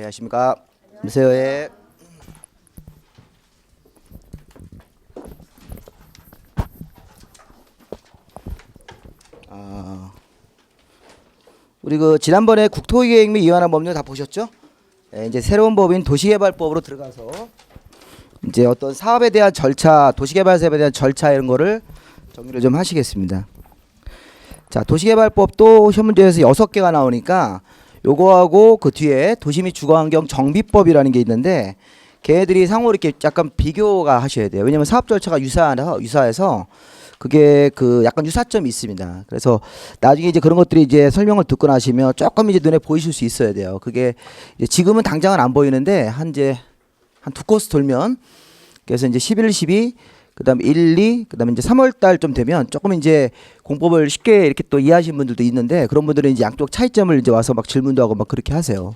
안녕하십니까. 안녕하세요. 예. 우리 그 지난번에 국토기획 및 이완화 법률 다 보셨죠? 예, 이제 새로운 법인 도시개발법으로 들어가서 이제 어떤 사업에 대한 절차, 도시개발 사업에 대한 절차 이런 거를 정리를 좀 하시겠습니다. 자, 도시개발법도 시험 문제에서 6개가 나오니까 요거하고 그 뒤에 도시 및 주거환경 정비법이라는 게 있는데 걔네들이 상호 이렇게 약간 비교가 하셔야 돼요. 왜냐면 사업 절차가 유사해서 그게 그 약간 유사점이 있습니다. 그래서 나중에 이제 그런 것들이 이제 설명을 듣고 나시면 조금 이제 눈에 보이실 수 있어야 돼요. 그게 이제 지금은 당장은 안 보이는데 한 두 코스 돌면 그래서 이제 11, 12 그다음에 1, 2 그다음에 이제 3월 달 좀 되면 조금 이제 공법을 쉽게 이렇게 또 이해하시는 분들도 있는데 그런 분들은 이제 양쪽 차이점을 이제 와서 막 질문도 하고 막 그렇게 하세요.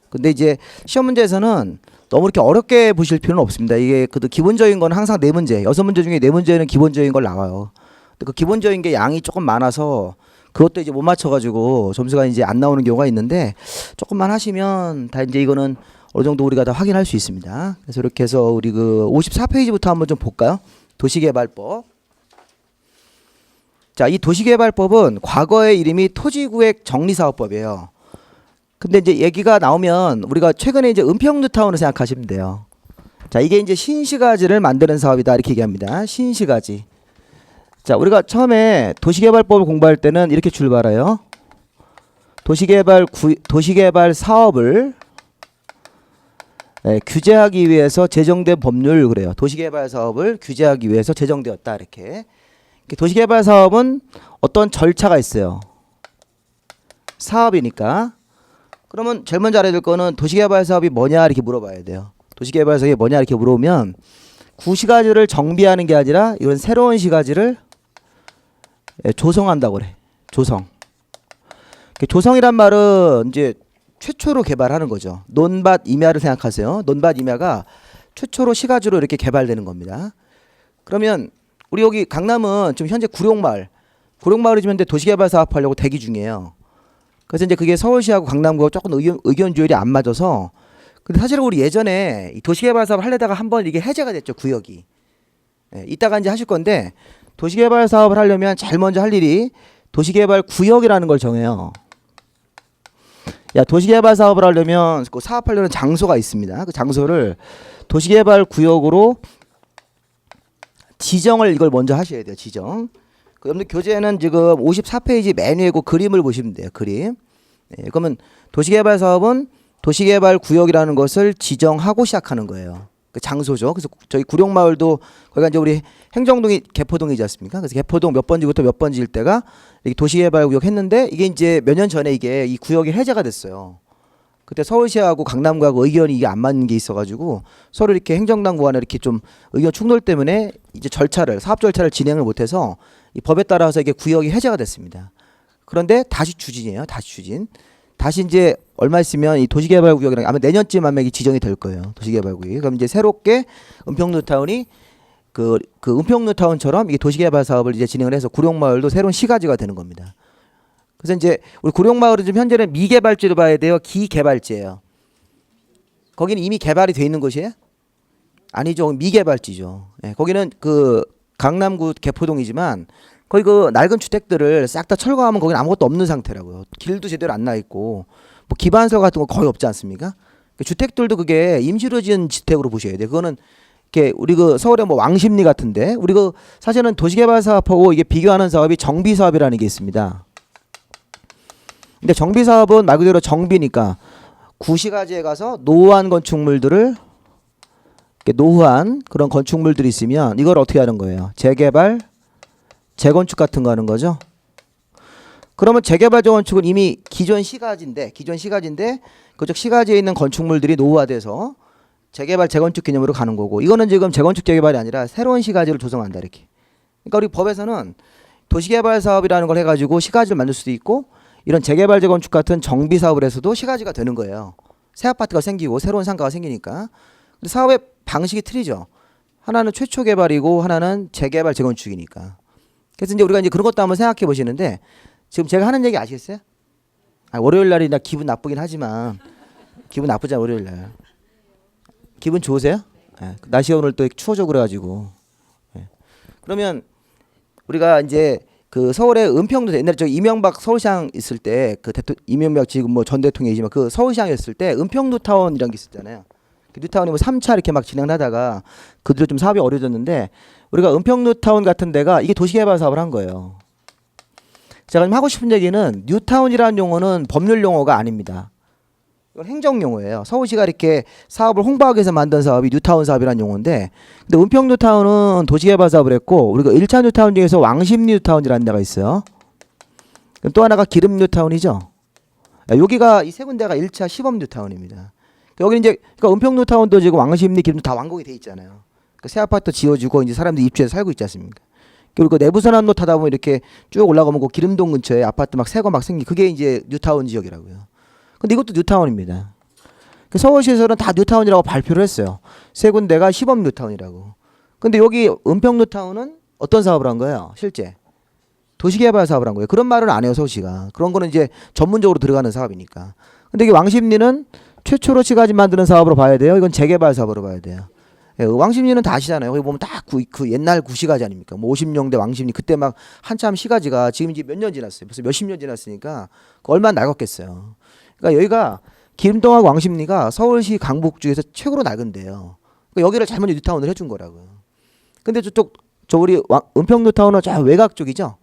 근데 이제 시험 문제에서는 너무 이렇게 어렵게 보실 필요는 없습니다. 이게 그 기본적인 건 항상 4문제, 6문제 중에 4문제는 기본적인 걸 나와요. 근데 그 기본적인 게 양이 조금 많아서 그것도 이제 못 맞춰가지고 점수가 이제 안 나오는 경우가 있는데 조금만 하시면 다 이제 이거는 어느 정도 우리가 다 확인할 수 있습니다. 그래서 이렇게 해서 우리 그 54페이지부터 한번 좀 볼까요? 도시개발법. 자, 이 도시개발법은 과거의 이름이 토지구획 정리사업법이에요. 근데 이제 얘기가 나오면 우리가 최근에 이제 은평뉴타운을 생각하시면 돼요. 자, 이게 이제 신시가지를 만드는 사업이다 이렇게 얘기합니다. 신시가지. 자, 우리가 처음에 도시개발법을 공부할 때는 이렇게 출발해요. 도시개발 사업을 규제하기 위해서 제정된 법률 그래요. 도시개발 사업을 규제하기 위해서 제정되었다 이렇게. 도시개발 사업은 어떤 절차가 있어요. 사업이니까. 그러면 제일 먼저 알아야 될 거는 도시개발 사업이 뭐냐 이렇게 물어봐야 돼요. 도시개발 사업이 뭐냐 이렇게 물어보면 구시가지를 정비하는 게 아니라 이건 새로운 시가지를 조성한다고 그래. 조성. 조성이란 말은 이제 최초로 개발하는 거죠. 논밭 임야를 생각하세요. 논밭 임야가 최초로 시가지로 이렇게 개발되는 겁니다. 그러면 우리 여기 강남은 지금 현재 구룡마을이 지금 현재 도시개발 사업하려고 대기 중이에요. 그래서 이제 그게 서울시하고 강남구하고 조금 의견 조율이 안 맞아서 근데 사실은 우리 예전에 이 도시개발 사업 하려다가 한번 이게 해제가 됐죠. 구역이. 이따가 이제 하실 건데 도시개발 사업을 하려면 제일 먼저 할 일이 도시개발 구역이라는 걸 정해요. 야, 도시개발 사업을 하려면 그 사업하려는 장소가 있습니다. 그 장소를 도시개발 구역으로 지정을 이걸 먼저 하셔야 돼요. 지정. 여러분들 교재는 지금 54페이지 맨 위에 그 그림을 보시면 돼요. 그림. 그러면 도시개발 사업은 도시개발 구역이라는 것을 지정하고 시작하는 거예요. 그 장소죠. 그래서 저희 구룡마을도 거기가 이제 우리 행정동이 개포동이지 않습니까? 그래서 개포동 몇 번지부터 몇 번지일 때가 이렇게 도시개발 구역 했는데 이게 이제 몇 년 전에 이게 이 구역이 해제가 됐어요. 그때 서울시하고 강남구하고 의견이 이게 안 맞는 게 있어가지고 서로 이렇게 행정당국 간에 이렇게 좀 의견 충돌 때문에 이제 사업 절차를 진행을 못해서 이 법에 따라서 이게 구역이 해제가 됐습니다. 그런데 다시 추진이에요. 다시 추진. 다시 이제 얼마 있으면 이 도시개발구역이랑 아마 내년쯤 아마 이게 지정이 될 거예요. 도시개발구역이. 그럼 이제 새롭게 은평뉴타운이 그 은평뉴타운처럼 이게 도시개발 사업을 이제 진행을 해서 구룡마을도 새로운 시가지가 되는 겁니다. 그래서 이제 우리 구룡마을은 지금 현재는 미개발지로 봐야 돼요. 기개발지예요. 거기는 이미 개발이 돼 있는 곳이에요? 아니죠. 미개발지죠. 거기는 그 강남구 개포동이지만 거기 그 낡은 주택들을 싹 다 철거하면 거기는 아무것도 없는 상태라고요. 길도 제대로 안 나 있고 뭐 기반서 같은 거 거의 없지 않습니까? 주택들도 그게 임시로 지은 주택으로 보셔야 돼요. 그거는 이렇게 우리 그 서울의 뭐 왕십리 같은데 우리 그 사실은 도시개발 사업하고 이게 비교하는 사업이 정비 사업이라는 게 있습니다. 근데 정비 사업은 말 그대로 정비니까 구시가지에 가서 노후한 건축물들을 노후한 그런 건축물들이 있으면 이걸 어떻게 하는 거예요? 재개발, 재건축 같은 거 하는 거죠. 그러면 재개발 재건축은 이미 기존 시가지인데 그쪽 시가지에 있는 건축물들이 노후화돼서 재개발 재건축 개념으로 가는 거고 이거는 지금 재건축 재개발이 아니라 새로운 시가지를 조성한다 이렇게. 그러니까 우리 법에서는 도시개발 사업이라는 걸 해가지고 시가지를 만들 수도 있고 이런 재개발 재건축 같은 정비 사업을 해서도 시가지가 되는 거예요. 새 아파트가 생기고 새로운 상가가 생기니까. 근데 사업의 방식이 틀리죠. 하나는 최초 개발이고 하나는 재개발 재건축이니까. 그래서 이제 우리가 이제 그런 것도 한번 생각해 보시는데 지금 제가 하는 얘기 아시겠어요? 월요일 날이나 기분 나쁘긴 하지만 기분 나쁘잖아 월요일 날. 기분 좋으세요? 예. 날씨가 오늘 또 추워져 그래가지고. 예. 그러면 우리가 이제 그 서울의 은평도 옛날에 저 이명박 서울시장 있을 때 그 이명박 지금 뭐 전 대통령이지만 그 서울시장이었을 때 은평뉴타운이라는 게 있었잖아요. 그 뉴타운이 뭐 3차 이렇게 막 진행하다가 그 뒤로 좀 사업이 어려졌는데 우리가 은평뉴타운 같은 데가 이게 도시개발 사업을 한 거예요. 제가 지금 하고 싶은 얘기는 뉴타운이라는 용어는 법률 용어가 아닙니다. 이건 행정 용어예요. 서울시가 이렇게 사업을 홍보하기 위해서 만든 사업이 뉴타운 사업이라는 용어인데 근데 은평 뉴타운은 도시개발 사업을 했고 우리가 1차 뉴타운 중에서 왕십 뉴타운이라는 데가 있어요. 또 하나가 기름 뉴타운이죠. 여기가 이 세 군데가 1차 시범 뉴타운입니다. 여기는 이제 그러니까 은평 뉴타운도 지금 왕십리 기름도 다 완공이 돼 있잖아요. 그러니까 새 아파트 지어주고 이제 사람들이 입주해서 살고 있지 않습니까? 그리고 내부선암로 타다 보면 이렇게 쭉 올라가면 그 기름동 근처에 아파트 막 새 거 막 생기 그게 이제 뉴타운 지역이라고요. 근데 이것도 뉴타운입니다. 서울시에서는 다 뉴타운이라고 발표를 했어요. 세 군데가 시범 뉴타운이라고. 근데 여기 은평 뉴타운은 어떤 사업을 한 거예요? 실제 도시개발 사업을 한 거예요. 그런 말은 안 해요 서울시가. 그런 거는 이제 전문적으로 들어가는 사업이니까. 근데 이게 왕십리는 최초로 시가지 만드는 사업으로 봐야 돼요. 이건 재개발 사업으로 봐야 돼요. 예, 왕십리는 다 아시잖아요. 거기 보면 딱 그 옛날 구시가지 아닙니까? 뭐 50년대 왕십리 그때 막 한참 시가지가 지금 이제 몇 년 지났어요. 벌써 몇십 년 지났으니까 얼마나 낡았겠어요. 그러니까 여기가 기름동하고 왕십리가 서울시 강북 중에서 최고로 낡은데요. 그러니까 여기를 잘못 뉴타운을 해준 거라고요. 근데 저쪽 저 우리 은평 뉴타운은 저 외곽 쪽이죠.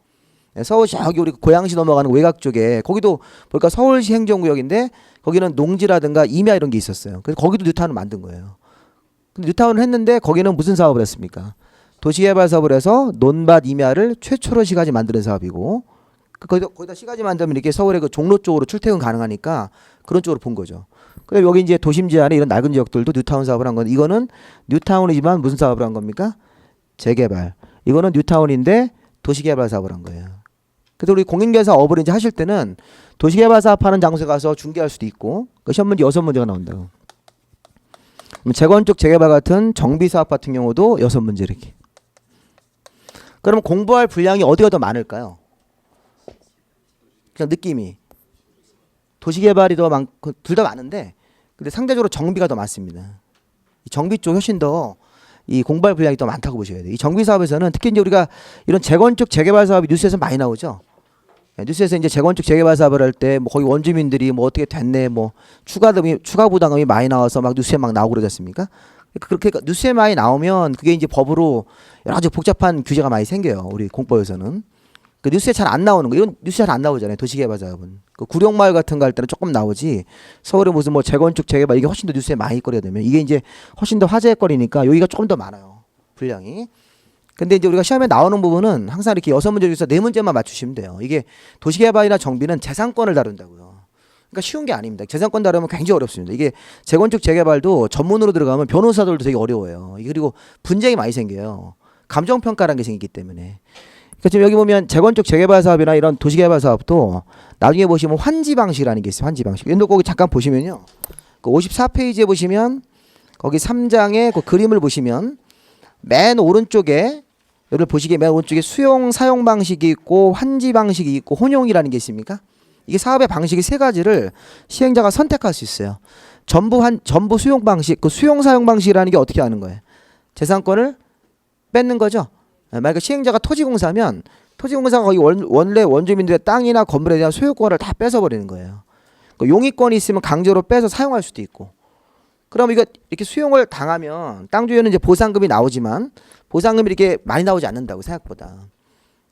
네, 서울시 저기 우리 고양시 넘어가는 외곽 쪽에 거기도 보니까 서울시 행정구역인데 거기는 농지라든가 임야 이런 게 있었어요. 그래서 거기도 뉴타운을 만든 거예요. 근데 뉴타운을 했는데 거기는 무슨 사업을 했습니까? 도시개발 사업을 해서 논밭 임야를 최초로 시가지 만드는 사업이고 거기다 시가지 만들면 이렇게 서울의 그 종로 쪽으로 출퇴근 가능하니까 그런 쪽으로 본 거죠. 그래 여기 이제 도심지 안에 이런 낡은 지역들도 뉴타운 사업을 한 건 이거는 뉴타운이지만 무슨 사업을 한 겁니까? 재개발. 이거는 뉴타운인데 도시개발 사업을 한 거예요. 그래서 우리 공인중개사 업을 이제 하실 때는 도시개발 사업하는 장소에 가서 중개할 수도 있고 그 시험 문제 6문제가 나온다고. 재건축 재개발 같은 정비 사업 같은 경우도 6문제 이렇게. 그럼 공부할 분량이 어디가 더 많을까요? 그냥 느낌이 도시개발이 더 많고 둘 다 많은데 근데 상대적으로 정비가 더 많습니다. 이 정비 쪽 훨씬 더 이 공부할 분량이 더 많다고 보셔야 돼요. 이 정비 사업에서는 특히 이제 우리가 이런 재건축 재개발 사업이 뉴스에서 많이 나오죠. 뉴스에서 이제 재건축 재개발 사업을 할 때 뭐 거기 원주민들이 뭐 어떻게 됐네 뭐 추가 부담금이 많이 나와서 막 뉴스에 막 나오고 그러지 않습니까? 그렇게 뉴스에 많이 나오면 그게 이제 법으로 여러 가지 복잡한 규제가 많이 생겨요. 우리 공법에서는. 그 뉴스에 잘 안 나오는 거. 이건 뉴스에 잘 안 나오잖아요. 도시개발 사업은. 그 구룡마을 같은 거 할 때는 조금 나오지. 서울에 무슨 뭐 재건축 재개발 이게 훨씬 더 뉴스에 많이 거리가 되면 이게 이제 훨씬 더 화제의 거리니까 여기가 조금 더 많아요. 분량이. 근데 이제 우리가 시험에 나오는 부분은 항상 이렇게 6문제 중에서 4문제만 맞추시면 돼요. 이게 도시개발이나 정비는 재산권을 다룬다고요. 그러니까 쉬운 게 아닙니다. 재산권 다루면 굉장히 어렵습니다. 이게 재건축 재개발도 전문으로 들어가면 변호사들도 되게 어려워요. 그리고 분쟁이 많이 생겨요. 감정평가라는 게 생기기 때문에. 그러니까 지금 여기 보면 재건축 재개발 사업이나 이런 도시개발 사업도 나중에 보시면 환지 방식이라는 게 있어요. 환지 방식. 근데 거기 잠깐 보시면요. 그 54페이지에 보시면 거기 3장의 그 그림을 보시면 맨 오른쪽에 여러분 보시기에 맨 오른쪽에 수용 사용 방식이 있고 환지 방식이 있고 혼용이라는 게 있습니까? 이게 사업의 방식이 세 가지를 시행자가 선택할 수 있어요. 전부 수용 방식, 그 수용 사용 방식이라는 게 어떻게 하는 거예요? 재산권을 뺏는 거죠. 만약에 시행자가 토지공사면 토지공사가 거기 원래 원주민들의 땅이나 건물에 대한 소유권을 다 뺏어버리는 거예요. 그 용의권이 있으면 강제로 빼서 사용할 수도 있고. 그럼 이거 이렇게 수용을 당하면 땅 주인은 이제 보상금이 나오지만 보상금이 이렇게 많이 나오지 않는다고 생각보다.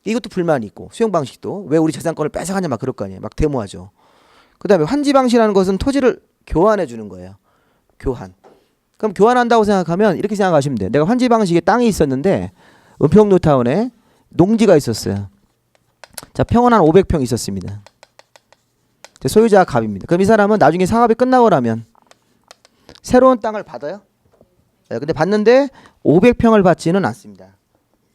이것도 불만이 있고 수용 방식도 왜 우리 재산권을 뺏어가냐 막 그럴 거 아니에요. 막 데모하죠. 그다음에 환지 방식이라는 것은 토지를 교환해 주는 거예요. 교환. 그럼 교환한다고 생각하면 이렇게 생각하시면 돼요. 내가 환지 방식에 땅이 있었는데 은평 뉴타운에 농지가 있었어요. 자, 평은 한 500평 있었습니다. 소유자가 갑입니다. 그럼 이 사람은 나중에 사업이 끝나고 나면 새로운 땅을 받아요? 네, 근데 받는데 500평을 받지는 않습니다.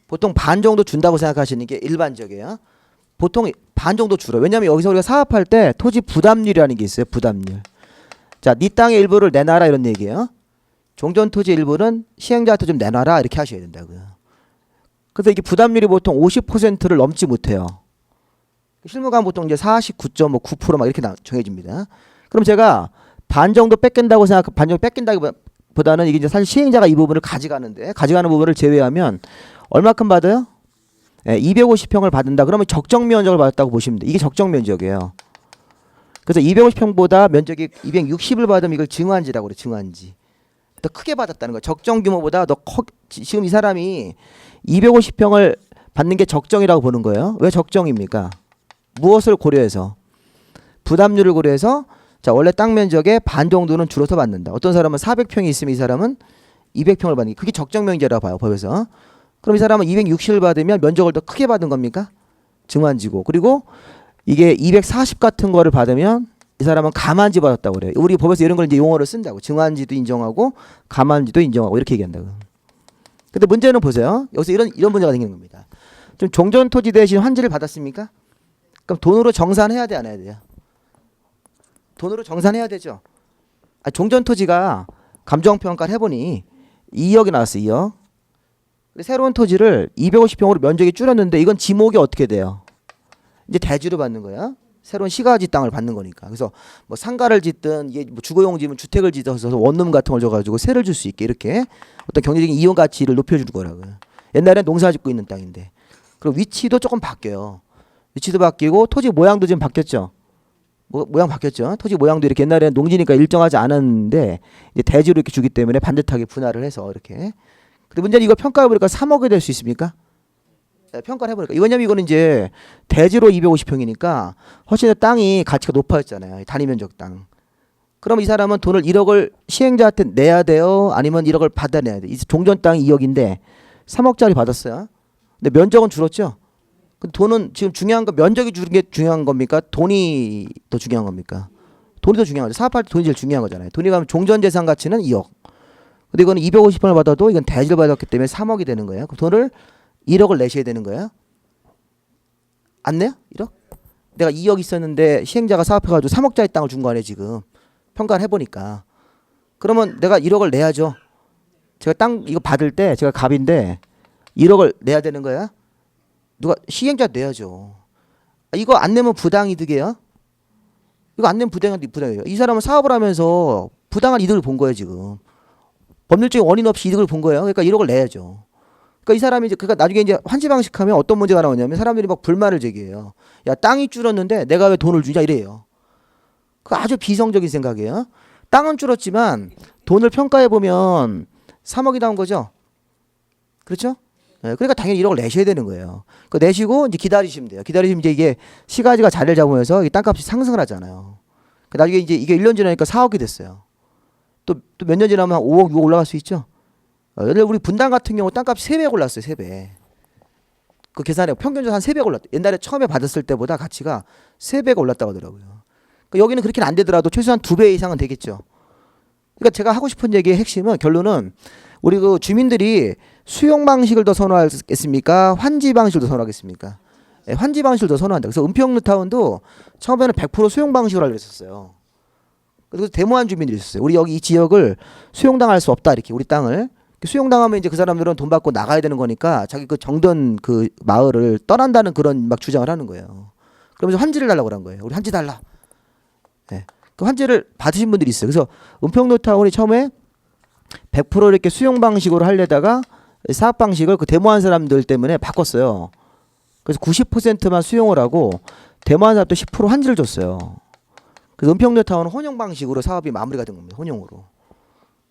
보통 반 정도 준다고 생각하시는 게 일반적이에요. 보통 반 정도 줄어요. 왜냐하면 여기서 우리가 사업할 때 토지 부담률이라는 게 있어요. 부담률. 자, 네 땅의 일부를 내놔라 이런 얘기예요. 종전 토지 일부는 시행자한테 좀 내놔라 이렇게 하셔야 된다고요. 그래서 이게 부담률이 보통 50%를 넘지 못해요. 실무관 보통 이제 49.9% 막 이렇게 정해집니다. 그럼 제가 반 정도 뺏긴다고 반 정도 뺏긴다기보다는 이게 이제 사실 시행자가 이 부분을 가져가는데 가져가는 부분을 제외하면 얼마큼 받아요? 250평을 받는다. 그러면 적정 면적을 받았다고 보시면 돼. 이게 적정 면적이에요. 그래서 250평보다 면적이 260을 받으면 이걸 증환지라고 그래. 증환지. 더 크게 받았다는 거야. 적정 규모보다 지금 이 사람이 250평을 받는 게 적정이라고 보는 거예요. 왜 적정입니까? 무엇을 고려해서? 부담률을 고려해서 자 원래 땅 면적의 반 정도는 줄어서 받는다. 어떤 사람은 400평이 있으면 이 사람은 200평을 받는 게 그게 적정 면적이라고 봐요. 법에서. 그럼 이 사람은 260을 받으면 면적을 더 크게 받은 겁니까? 증환지고. 그리고 이게 240 같은 거를 받으면 이 사람은 감환지 받았다고 그래요. 우리 법에서 이런 걸 이제 용어를 쓴다고. 증환지도 인정하고 감환지도 인정하고 이렇게 얘기한다고. 근데 문제는 보세요. 여기서 이런 문제가 생기는 겁니다. 좀 종전 토지 대신 환지를 받았습니까? 그럼 돈으로 정산해야 돼, 안 해야 돼요? 돈으로 정산해야 되죠. 종전 토지가 감정평가를 해보니 2억이 나왔어요. 2억. 새로운 토지를 250평으로 면적이 줄었는데 이건 지목이 어떻게 돼요? 이제 대지로 받는 거야. 새로운 시가지 땅을 받는 거니까. 그래서 뭐 상가를 짓든 이게 뭐 주거용지면 주택을 짓어서 원룸 같은 걸 줘가지고 세를 줄 수 있게 이렇게 어떤 경제적인 이용 가치를 높여주는 거라고요. 옛날엔 농사 짓고 있는 땅인데. 그리고 위치도 조금 바뀌어요. 위치도 바뀌고 토지 모양도 좀 바뀌었죠. 모양 바뀌었죠. 토지 모양도 이렇게 옛날에는 농지니까 일정하지 않았는데 이제 대지로 이렇게 주기 때문에 반듯하게 분할을 해서 이렇게. 근데 문제는 이걸 평가해보니까 3억이 될 수 있습니까? 네, 평가를 해보니까. 왜냐면 이거는 이제 대지로 250평이니까 훨씬 더 땅이 가치가 높아졌잖아요. 단위 면적 땅. 그럼 이 사람은 돈을 1억을 시행자한테 내야 돼요? 아니면 1억을 받아내야 돼요? 이 종전 땅이 2억인데 3억짜리 받았어요. 근데 면적은 줄었죠? 근데 돈은 지금 중요한 건 면적이 줄은 게 중요한 겁니까? 돈이 더 중요한 겁니까? 돈이 더 중요한 거죠. 사업할 때 돈이 제일 중요한 거잖아요. 돈이 가면 종전 재산 가치는 2억. 근데 이거는 250평을 받아도 이건 대지를 받았기 때문에 3억이 되는 거예요. 그럼 돈을 1억을 내셔야 되는 거예요? 안 내요? 1억? 내가 2억 있었는데 시행자가 사업해가지고 3억짜리 땅을 준 거 아니에요 지금. 평가를 해보니까. 그러면 내가 1억을 내야죠. 제가 땅 이거 받을 때 제가 갑인데 1억을 내야 되는 거야? 누가 시행자 내야죠. 이거 안 내면 부당이득이에요? 이거 안 내면 부당이에요. 이 사람은 사업을 하면서 부당한 이득을 본 거예요 지금. 법률적인 원인 없이 이득을 본 거예요. 그러니까 1억을 내야죠. 그러니까 이 사람이 이제 그러니까 나중에 이제 환지 방식하면 어떤 문제가 나오냐면 사람들이 막 불만을 제기해요. 야 땅이 줄었는데 내가 왜 돈을 주냐 이래요. 그 아주 비성적인 생각이에요. 땅은 줄었지만 돈을 평가해 보면 3억이 나온 거죠. 그렇죠? 네, 그러니까 당연히 1억을 내셔야 되는 거예요. 그 내시고 이제 기다리시면 돼요. 기다리시면 이제 이게 시가지가 자리를 잡으면서 이 땅값이 상승을 하잖아요. 나중에 이제 이게 1년 지나니까 4억이 됐어요. 또 몇 년 지나면 한 5억, 6억 올라갈 수 있죠. 예를 우리 분당 같은 경우 땅값이 3배 올랐어요. 3배. 그 계산해 평균적으로 한 3배 올랐다. 옛날에 처음에 받았을 때보다 가치가 3배가 올랐다고 하더라고요. 그러니까 여기는 그렇게는 안 되더라도 최소한 2배 이상은 되겠죠. 그러니까 제가 하고 싶은 얘기의 핵심은 결론은 우리 그 주민들이 수용 방식을 더 선호하겠습니까? 환지 방식을 더 선호하겠습니까? 네, 환지 방식을 더 선호한다. 그래서 은평뉴타운도 처음에는 100% 수용 방식으로 하려고 했었어요. 그래서 데모한 주민들이 있었어요. 우리 여기 이 지역을 수용당할 수 없다. 이렇게 우리 땅을. 수용당하면 이제 그 사람들은 돈 받고 나가야 되는 거니까 자기 그 정든 그 마을을 떠난다는 그런 막 주장을 하는 거예요. 그러면서 환지를 달라고 그런 거예요. 우리 환지 달라. 네. 그 환지를 받으신 분들이 있어요. 그래서 은평뉴타운이 처음에 100% 이렇게 수용 방식으로 하려다가 사업 방식을 그 데모한 사람들 때문에 바꿨어요. 그래서 90%만 수용을 하고 데모한 사람도 10% 환지를 줬어요. 그래서 은평뉴타운은 혼용 방식으로 사업이 마무리가 된 겁니다. 혼용으로.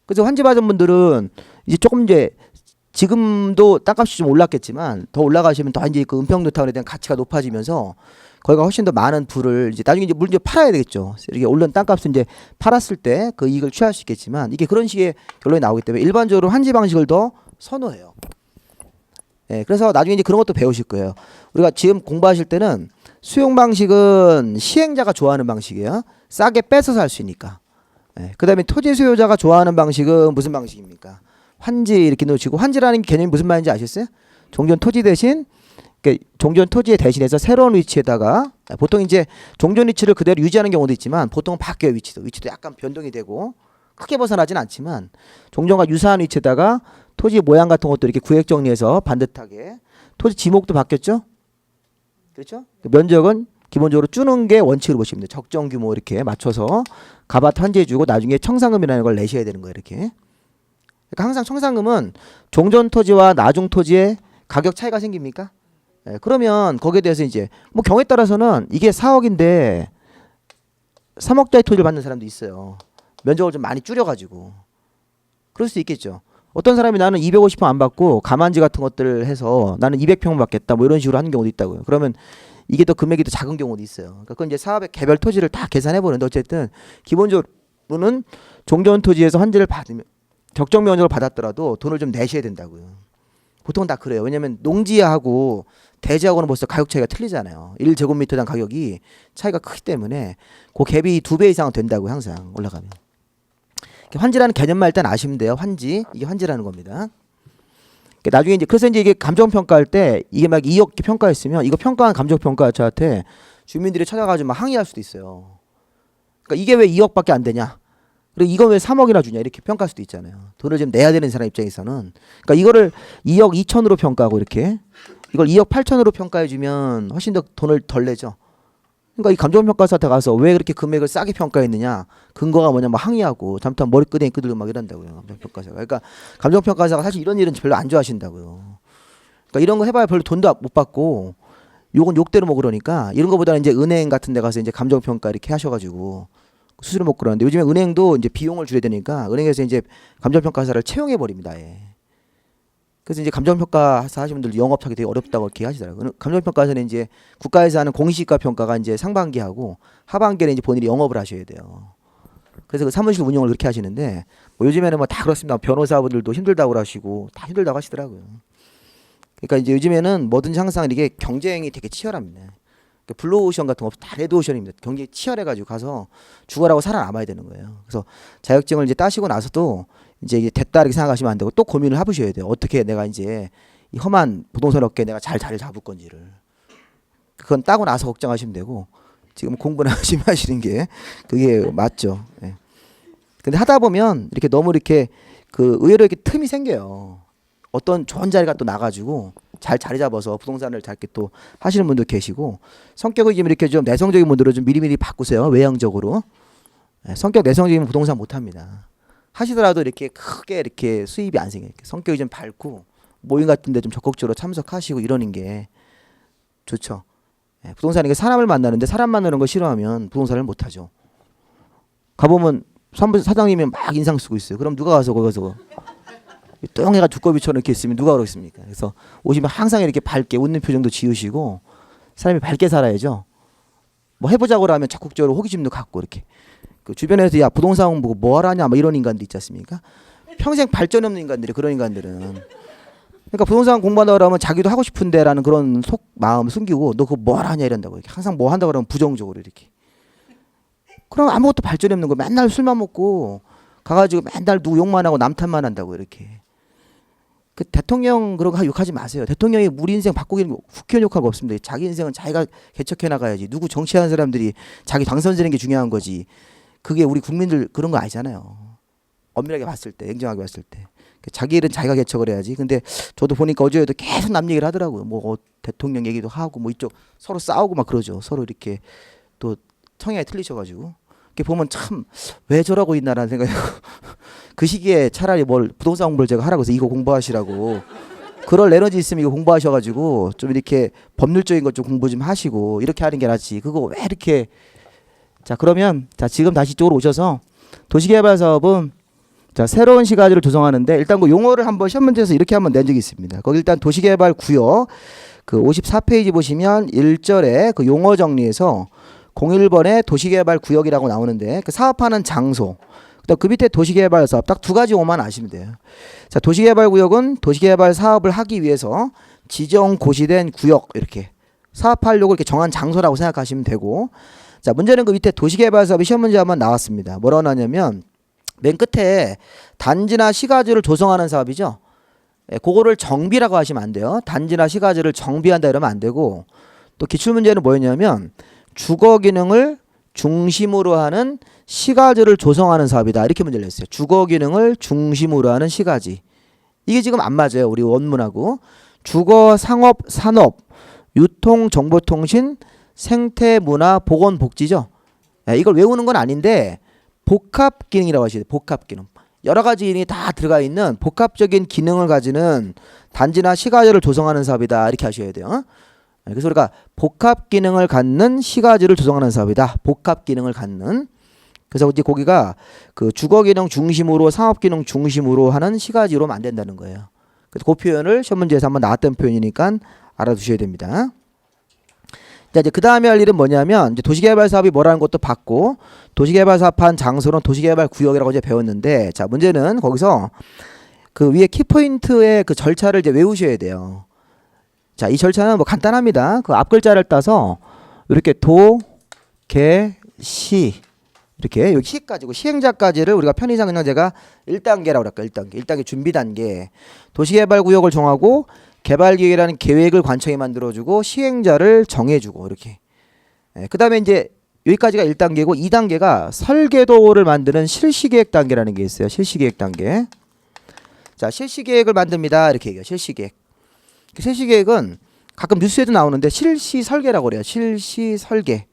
그래서 환지 받은 분들은 이제 조금 이제 지금도 땅값이 좀 올랐겠지만 더 올라가시면 더 이제 그 은평뉴타운에 대한 가치가 높아지면서 거기가 훨씬 더 많은 부를 이제 나중에 이제 물 이제 팔아야 되겠죠. 이렇게 오른 땅값을 이제 팔았을 때 그 이익을 취할 수 있겠지만 이게 그런 식의 결론이 나오기 때문에 일반적으로 환지 방식을 더 선호해요. 예, 그래서 나중에 이제 그런 것도 배우실 거예요. 우리가 지금 공부하실 때는 수용 방식은 시행자가 좋아하는 방식이에요. 싸게 뺏어서 할 수 있으니까. 예, 그다음에 토지 수요자가 좋아하는 방식은 무슨 방식입니까? 환지 이렇게 놓치고 환지라는 개념이 무슨 말인지 아셨어요? 종전 토지 대신 그러니까 종전 토지에 대신해서 새로운 위치에다가 보통 이제 종전 위치를 그대로 유지하는 경우도 있지만 보통은 바뀌어요. 위치도 약간 변동이 되고 크게 벗어나진 않지만 종전과 유사한 위치에다가 토지 모양 같은 것도 이렇게 구획 정리해서 반듯하게 토지 지목도 바뀌었죠. 그렇죠? 면적은 기본적으로 주는 게 원칙으로 보시면 돼요. 적정 규모 이렇게 맞춰서 가밭 환지해주고 나중에 청산금이라는 걸 내셔야 되는 거예요. 이렇게. 그러니까 항상 청산금은 종전 토지와 나중 토지의 가격 차이가 생깁니까? 예, 그러면 거기에 대해서 이제 뭐 경우에 따라서는 이게 4억인데 3억짜리 토지를 받는 사람도 있어요. 면적을 좀 많이 줄여가지고. 그럴 수 있겠죠. 어떤 사람이 나는 250평 안 받고 가만지 같은 것들을 해서 나는 200평 받겠다 뭐 이런 식으로 하는 경우도 있다고요. 그러면 이게 더 금액이 더 작은 경우도 있어요. 그러니까 그건 이제 사업의 개별 토지를 다 계산해 보는데 어쨌든 기본적으로는 종전 토지에서 환지를 받으면 적정 면적을 받았더라도 돈을 좀 내셔야 된다고요. 보통은 다 그래요. 왜냐하면 농지하고 대지하고는 벌써 가격 차이가 틀리잖아요. 1제곱미터당 가격이 차이가 크기 때문에 그 갭이 2배 이상은 된다고요. 항상 올라가면. 환지라는 개념만 일단 아시면 돼요. 환지. 이게 환지라는 겁니다. 나중에 이제 그래서 이제 이게 감정 평가할 때 이게 막 2억 평가했으면 이거 평가한 감정 평가자한테 주민들이 찾아가지고 막 항의할 수도 있어요. 그러니까 이게 왜 2억밖에 안 되냐? 그리고 이건 왜 3억이나 주냐? 이렇게 평가할 수도 있잖아요. 돈을 좀 내야 되는 사람 입장에서는. 그러니까 이거를 2억 2천으로 평가하고 이렇게 이걸 2억 8천으로 평가해 주면 훨씬 더 돈을 덜 내죠. 그러니까 이 감정평가사한테 가서 왜 그렇게 금액을 싸게 평가했느냐 근거가 뭐냐 막 항의하고 잘못하면 머리끄댕이 끄들고 막 이런다고요. 감정평가사가. 그러니까 감정평가사가 사실 이런 일은 별로 안 좋아하신다고요. 그러니까 이런 거 해봐야 별로 돈도 못 받고 욕은 욕대로 뭐 그러니까 이런 거보다는 이제 은행 같은 데 가서 이제 감정평가 이렇게 하셔가지고 수수료 먹고 그러는데 요즘에 은행도 이제 비용을 줄여야 되니까 은행에서 이제 감정평가사를 채용해 버립니다. 예. 그래서 이제 감정평가사 하시는 분들 영업하기 되게 어렵다고 이렇게 하시더라고요. 감정평가사는 이제 국가에서 하는 공시지가 평가가 이제 상반기 하고 하반기에는 이제 본인이 영업을 하셔야 돼요. 그래서 그 사무실 운영을 그렇게 하시는데 뭐 요즘에는 뭐 다 그렇습니다. 변호사분들도 힘들다고 하시고 다 힘들다고 하시더라고요. 그러니까 이제 요즘에는 뭐든지 항상 이게 경쟁이 되게 치열합니다. 그러니까 블루오션 같은 거 다 레드오션입니다. 경쟁이 치열해가지고 가서 죽어라고 살아남아야 되는 거예요. 그래서 자격증을 이제 따시고 나서도 이제 됐다 이렇게 생각하시면 안 되고 또 고민을 해보셔야 돼요. 어떻게 내가 이제 이 험한 부동산 업계에 내가 잘 자리를 잡을 건지를. 그건 따고 나서 걱정하시면 되고 지금 공부나 열심히 하시는 게 그게 맞죠. 예. 근데 하다 보면 이렇게 너무 이렇게 그 의외로 이렇게 틈이 생겨요. 어떤 좋은 자리가 또 나가지고 잘 자리 잡아서 부동산을 잘 이렇게 또 하시는 분도 계시고 성격이 좀 이렇게 좀 내성적인 분들은 좀 미리미리 바꾸세요. 외향적으로. 예. 성격 내성적이면 부동산 못 합니다. 하시더라도 이렇게 크게 이렇게 수입이 안 생겨요. 성격이 좀 밝고 모임 같은 데 좀 적극적으로 참석하시고 이러는 게 좋죠. 예, 부동산이 사람을 만나는데 사람 만나는 거 싫어하면 부동산을 못 하죠. 가보면 사장님이 막 인상 쓰고 있어요. 그럼 누가 가서 거기서 똥해가 두꺼비처럼 이렇게 있으면 누가 그러겠습니까? 그래서 오시면 항상 이렇게 밝게 웃는 표정도 지으시고 사람이 밝게 살아야죠. 뭐 해보자고 하면 적극적으로 호기심도 갖고 이렇게. 그 주변에서 야 부동산 보고 뭐 하라냐 막 이런 인간들 있지 않습니까? 평생 발전이 없는 인간들이 그런 인간들은. 그러니까 부동산 공부한다 그러면 자기도 하고 싶은데라는 그런 속 마음 숨기고 너 그거 뭐 하냐 이런다고 이렇게 항상 뭐 한다 그러면 부정적으로 이렇게. 그럼 아무것도 발전이 없는 거 맨날 술만 먹고 가가지고 맨날 누구 욕만 하고 남 탓만 한다고 이렇게. 그 대통령 그런 거 욕하지 마세요. 대통령이 우리 인생 바꾸기는 국회의원 욕할 거 없습니다. 자기 인생은 자기가 개척해 나가야지. 누구 정치하는 사람들이 자기 당선되는 게 중요한 거지. 그게 우리 국민들 그런 거 아니잖아요. 엄밀하게 봤을 때, 냉정하게 봤을 때. 자기 일은 자기가 개척을 해야지. 근데 저도 보니까 어제도 계속 남 얘기를 하더라고요. 뭐 대통령 얘기도 하고 뭐 이쪽 서로 싸우고 막 그러죠. 서로 이렇게 또 성향이 틀리셔가지고. 이렇게 보면 참 왜 저러고 있나라는 생각이 그 시기에 차라리 뭘 부동산 공부를 제가 하라고 해서 이거 공부하시라고. 그럴 에너지 있으면 이거 공부하셔가지고 좀 이렇게 법률적인 것 좀 공부 좀 하시고 이렇게 하는 게 낫지. 그거 왜 이렇게. 자 그러면 자 지금 다시 이쪽으로 오셔서 도시개발 사업은 자 새로운 시가지를 조성하는데 일단 그 용어를 한번 시험 문제에서 이렇게 한번 낸 적이 있습니다. 거기 일단 도시개발 구역 그 54페이지 보시면 1절에 그 용어 정리에서 01번에 도시개발 구역이라고 나오는데 그 사업하는 장소 그 밑에 도시개발 사업 딱 두 가지 오만 아시면 돼요. 자 도시개발 구역은 도시개발 사업을 하기 위해서 지정 고시된 구역 이렇게 사업하려고 이렇게 정한 장소라고 생각하시면 되고 자 문제는 그 밑에 도시개발 사업이 시험 문제 한번 나왔습니다. 뭐라고 나왔냐면 맨 끝에 단지나 시가지를 조성하는 사업이죠. 예, 그거를 정비라고 하시면 안 돼요. 단지나 시가지를 정비한다 이러면 안 되고 또 기출문제는 뭐였냐면 주거 기능을 중심으로 하는 시가지를 조성하는 사업이다. 이렇게 문제를 냈어요. 주거 기능을 중심으로 하는 시가지. 이게 지금 안 맞아요. 우리 원문하고. 주거, 상업, 산업, 유통, 정보통신, 생태, 문화, 보건, 복지죠. 이걸 외우는 건 아닌데 복합 기능이라고 하시죠. 복합 기능. 여러 가지 기능이 다 들어가 있는 복합적인 기능을 가지는 단지나 시가지를 조성하는 사업이다. 이렇게 하셔야 돼요. 그래서 우리가 복합 기능을 갖는 시가지를 조성하는 사업이다. 복합 기능을 갖는. 그래서 이제 거기가 그 주거 기능 중심으로 상업 기능 중심으로 하는 시가지로 만든다는 거예요. 그래서 그 표현을 시험 문제에서 한번 나왔던 표현이니까 알아두셔야 됩니다. 자, 이제 그 다음에 할 일은 뭐냐면 이제 도시개발 사업이 뭐라는 것도 봤고 도시개발 사업한 장소는 도시개발 구역이라고 이제 배웠는데 자, 문제는 거기서 그 위에 키포인트의 그 절차를 이제 외우셔야 돼요. 자, 이 절차는 뭐 간단합니다. 그 앞 글자를 따서 이렇게 도, 개, 시 이렇게 여기 시까지고 시행자까지를 우리가 편의상 그냥 제가 1단계라고 할까요? 1단계 준비 단계. 도시개발 구역을 정하고 개발기획이라는 계획을 관청이 만들어주고 시행자를 정해주고 이렇게. 그 다음에 이제 여기까지가 1단계고 2단계가 설계도를 만드는 실시계획 단계라는 게 있어요. 실시계획 단계. 자, 실시계획을 만듭니다. 이렇게 얘기해요. 실시계획. 실시계획은 가끔 뉴스에도 나오는데 실시설계라고 그래요. 실시설계.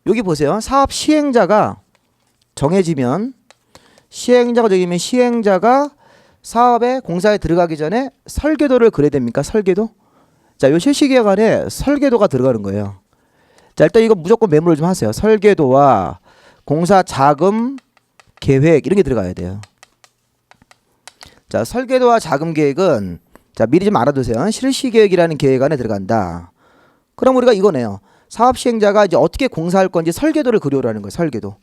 여기 보세요. 사업 시행자가 정해지면 시행자가 정해지면 시행자가 사업에 공사에 들어가기 전에 설계도를 그려야 됩니까? 설계도? 자, 요 실시계획 안에 설계도가 들어가는 거예요. 자, 일단 이거 무조건 메모를 좀 하세요. 설계도와 공사 자금 계획 이런 게 들어가야 돼요. 자, 설계도와 자금 계획은 자, 미리 좀 알아두세요. 실시계획이라는 계획 안에 들어간다. 그럼 우리가 이거네요. 사업 시행자가 이제 어떻게 공사할 건지 설계도를 그려라는 거예요. 설계도.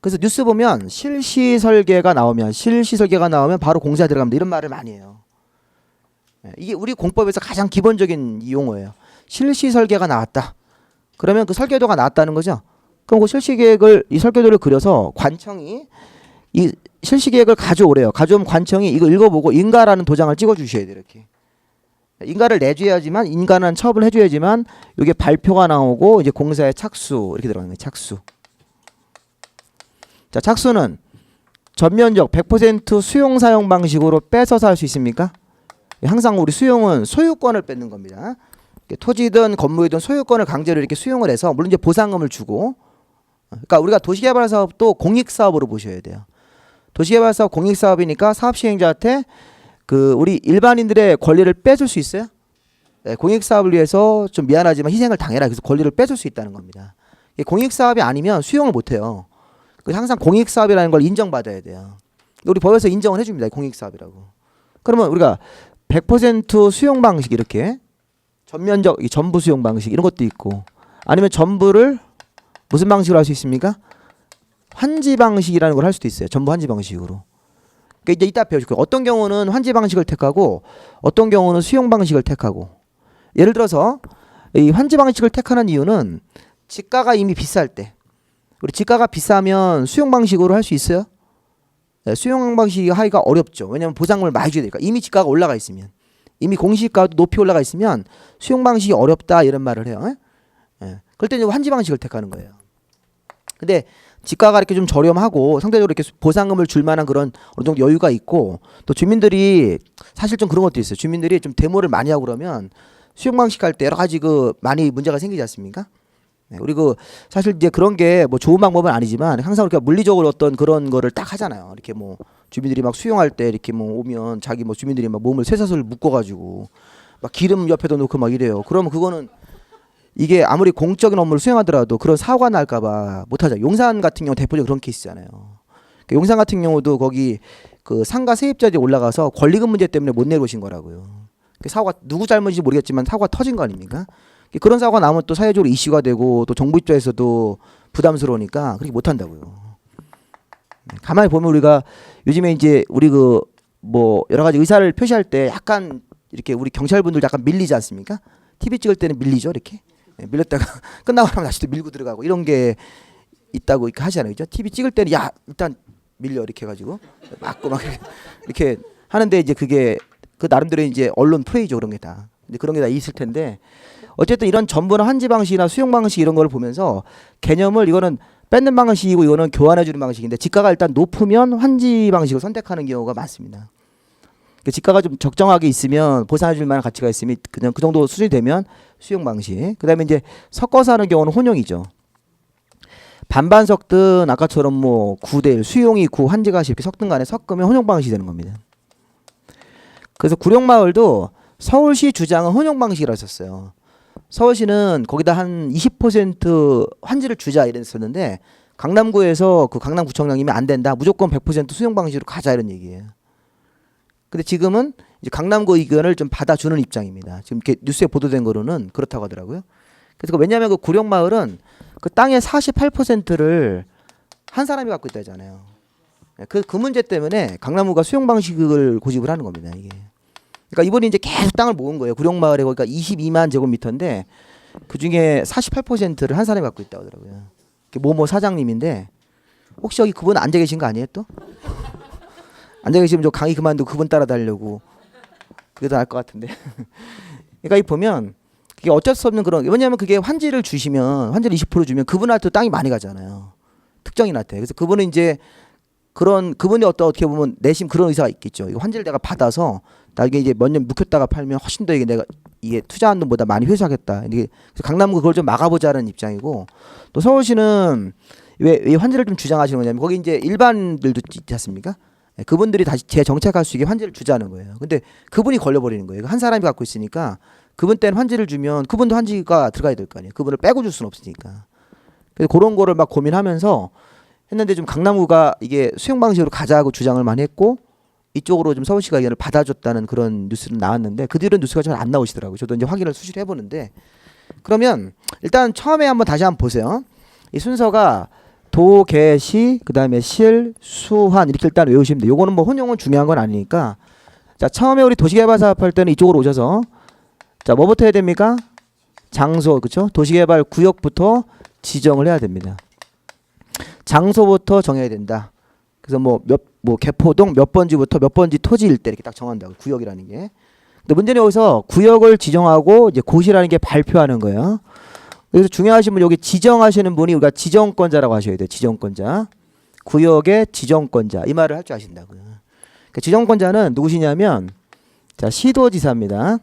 그래서 뉴스 보면 실시설계가 나오면 바로 공사에 들어갑니다. 이런 말을 많이 해요. 이게 우리 공법에서 가장 기본적인 용어예요. 실시설계가 나왔다. 그러면 그 설계도가 나왔다는 거죠. 그럼 그 실시계획을 이 설계도를 그려서 관청이 이 실시계획을 가져오래요. 가져오면 관청이 이거 읽어보고 인가라는 도장을 찍어주셔야 돼요. 이렇게. 인가를 내줘야지만 인가는 처분을 해줘야지만 이게 발표가 나오고 이제 공사의 착수 이렇게 들어가는 거예요. 착수. 자, 착수는 전면적 100% 수용 사용 방식으로 뺏어서 할 수 있습니까? 항상 우리 수용은 소유권을 뺏는 겁니다. 토지든 건물이든 소유권을 강제로 이렇게 수용을 해서 물론 이제 보상금을 주고 그러니까 우리가 도시개발 사업도 공익 사업으로 보셔야 돼요. 도시개발 사업 공익 사업이니까 사업 시행자한테 그 우리 일반인들의 권리를 뺏을 수 있어요? 네, 공익 사업을 위해서 좀 미안하지만 희생을 당해라. 그래서 권리를 뺏을 수 있다는 겁니다. 공익 사업이 아니면 수용을 못 해요. 항상 공익 사업이라는 걸 인정받아야 돼요. 우리 법에서 인정을 해줍니다. 공익 사업이라고. 그러면 우리가 100% 수용 방식 이렇게 전면적 전부 수용 방식 이런 것도 있고 아니면 전부를 무슨 방식으로 할 수 있습니까? 환지 방식이라는 걸 할 수도 있어요. 전부 환지 방식으로. 그러니까 이제 이따 배워줄 거예요. 어떤 경우는 환지 방식을 택하고 어떤 경우는 수용 방식을 택하고 예를 들어서 이 환지 방식을 택하는 이유는 지가가 이미 비쌀 때 우리 지가가 비싸면 수용 방식으로 할 수 있어요? 네, 수용 방식이 하기가 어렵죠. 왜냐하면 보상금을 많이 줘야 되니까. 이미 지가가 올라가 있으면 이미 공시지가도 높이 올라가 있으면 수용 방식이 어렵다 이런 말을 해요. 네. 그럴 때 이제 환지 방식을 택하는 거예요. 근데 지가가 이렇게 좀 저렴하고 상대적으로 이렇게 보상금을 줄 만한 그런 어느 정도 여유가 있고 또 주민들이 사실 좀 그런 것도 있어요. 주민들이 좀 데모를 많이 하고 그러면 수용 방식 할 때 여러 가지 그 많이 문제가 생기지 않습니까? 네, 그리고 사실 이제 그런 게 뭐 좋은 방법은 아니지만 항상 이렇게 물리적으로 어떤 그런 거를 딱 하잖아요. 이렇게 뭐 주민들이 막 수용할 때 이렇게 뭐 오면 자기 뭐 주민들이 막 몸을 쇠사슬 묶어가지고 막 기름 옆에다 놓고 막 이래요. 그러면 그거는 이게 아무리 공적인 업무를 수행하더라도 그런 사고가 날까봐 못하죠. 용산 같은 경우 대표적으로 그런 케이스잖아요. 용산 같은 경우도 거기 그 상가 세입자들이 올라가서 권리금 문제 때문에 못 내놓으신 거라고요. 사고가 누구 잘못인지 모르겠지만 사고가 터진 거 아닙니까? 그런 사고가 나면 또 사회적으로 이슈가 되고 또 정부 입장에서도 부담스러우니까 그렇게 못 한다고요. 가만히 보면 우리가 요즘에 이제 우리 그 뭐 여러 가지 의사를 표시할 때 약간 이렇게 우리 경찰분들 약간 밀리지 않습니까? TV 찍을 때는 밀리죠, 이렇게. 밀렸다가 끝나고 나면 다시 또 밀고 들어가고 이런 게 있다고 이렇게 하잖아요, 그죠? TV 찍을 때는 야 일단 밀려 이렇게 해가지고 맞고 막 이렇게 하는데 이제 그게 그 나름대로 이제 언론 프레이죠 그런 게 다. 근데 그런 게 다 있을 텐데 어쨌든 이런 전부나 환지 방식이나 수용 방식 이런 걸 보면서 개념을 이거는 뺏는 방식이고 이거는 교환해 주는 방식인데 지가가 일단 높으면 환지 방식을 선택하는 경우가 많습니다. 그 지가가 좀 적정하게 있으면 보상해줄 만한 가치가 있으면 그냥 그 정도 수준이 되면 수용 방식. 그다음에 이제 섞어서 하는 경우는 혼용이죠. 반반 섞든 아까처럼 뭐 9대1 수용이 9 환지가 이렇게 섞든 간에 섞으면 혼용 방식이 되는 겁니다. 그래서 구룡마을도 서울시 주장은 혼용 방식이라고 했었어요. 서울시는 거기다 한 20% 환지를 주자 이랬었는데 강남구에서 그 강남구청장님이 안 된다. 무조건 100% 수용 방식으로 가자 이런 얘기예요. 근데 지금은 이제 강남구 의견을 좀 받아주는 입장입니다. 지금 이렇게 뉴스에 보도된 거로는 그렇다고 하더라고요. 그래서 왜냐하면 그 구룡마을은 그 땅의 48%를 한 사람이 갖고 있다잖아요. 그 문제 때문에 강남구가 수용 방식을 고집을 하는 겁니다. 이게. 그러니까 이번에 이제 계속 땅을 모은 거예요. 구룡마을에 그러니까 22만 제곱미터인데 그 중에 48%를 한 사람이 갖고 있다고 하더라고요. 모모 사장님인데 혹시 여기 그분 앉아 계신 거 아니에요 또? 앉아 계시면 저 강의 그만두고 그분 따라다니려고 그게 더 나을 것 같은데. 그러니까 이 보면 그게 어쩔 수 없는 그런 왜냐하면 그게 환지를 주시면 환지를 20% 주면 그분한테 땅이 많이 가잖아요. 특정인한테. 그래서 그분은 이제 그런 그분이 어떻게 보면 내심 그런 의사가 있겠죠. 이거 환지를 내가 받아서 나중에 이제 몇 년 묵혔다가 팔면 훨씬 더 이게 내가 이게 투자한 돈보다 많이 회수하겠다. 이게 강남구 그걸 좀 막아보자는 입장이고 또 서울시는 왜 환지를 좀 주장하시는 거냐면 거기 이제 일반들도 있지 않습니까? 그분들이 다시 재정착할 수 있게 환지를 주자는 거예요. 근데 그분이 걸려버리는 거예요. 한 사람이 갖고 있으니까 그분 때는 환지를 주면 그분도 환지가 들어가야 될 거 아니에요. 그분을 빼고 줄 수는 없으니까. 그래서 그런 거를 막 고민하면서 했는데 좀 강남구가 이게 수용 방식으로 가자고 주장을 많이 했고 이쪽으로 좀 서울시가 의견을 받아줬다는 그런 뉴스는 나왔는데 그 뒤로는 뉴스가 잘 안 나오시더라고요. 저도 이제 확인을 수시로 해보는데 그러면 일단 처음에 한번 다시 한번 보세요. 이 순서가 도, 개, 시, 그 다음에 실, 수, 환 이렇게 일단 외우시면 돼요. 요거는 뭐 혼용은 중요한 건 아니니까 자 처음에 우리 도시개발 사업할 때는 이쪽으로 오셔서 자 뭐부터 해야 됩니까? 장소 그렇죠? 도시개발 구역부터 지정을 해야 됩니다. 장소부터 정해야 된다. 그래서 뭐 개포동 몇 번지부터 몇 번지 토지일 때 이렇게 딱 정한다고 구역이라는 게. 근데 문제는 여기서 구역을 지정하고 이제 고시라는 게 발표하는 거예요. 그래서 중요하신 분 여기 지정하시는 분이 우리가 지정권자라고 하셔야 돼요. 지정권자. 구역의 지정권자. 이 말을 할 줄 아신다고요. 그러니까 지정권자는 누구시냐면 자 시도지사입니다.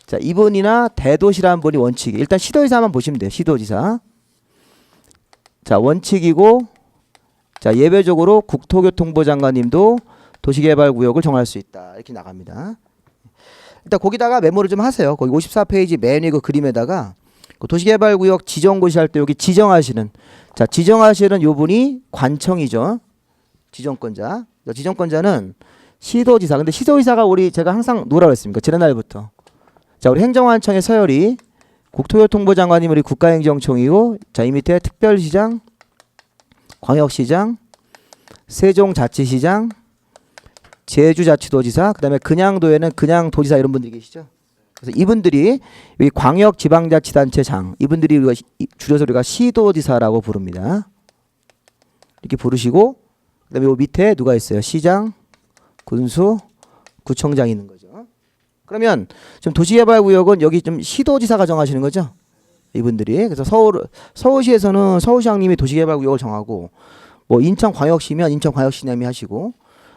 자 이분이나 대도시라는 분이 원칙이. 일단 시도지사만 보시면 돼요. 시도지사. 자 원칙이고 자 예외적으로 국토교통부 장관님도 도시개발구역을 정할 수 있다. 이렇게 나갑니다. 일단 거기다가 메모를 좀 하세요. 거기 54페이지 맨 위 그 그림에다가 그 도시개발구역 지정고시 할 때 여기 지정하시는 자 지정하시는 요 분이 관청이죠. 지정권자. 지정권자는 시도지사. 근데 시도지사가 우리 제가 항상 뭐라고 했습니까? 지난날부터. 자 우리 행정안청의 서열이 국토교통부 장관님 우리 국가행정총이고 자 이 밑에 특별시장 광역시장, 세종자치시장, 제주자치도지사, 그다음에 그냥도에는 그냥도지사 이런 분들이 계시죠. 그래서 이분들이 여기 광역지방자치단체장 이분들이 우리가 줄여서 우리가 시도지사라고 부릅니다. 이렇게 부르시고 그다음에 요 밑에 누가 있어요? 시장, 군수, 구청장이 있는 거죠. 그러면 지금 도시개발구역은 여기 좀 시도지사가 정하시는 거죠. 이분들이. 그래서 서울시에서는 서울시장님이 도시개발구역을 정하고 뭐 인천광역시면 인천광역시장님이 하시고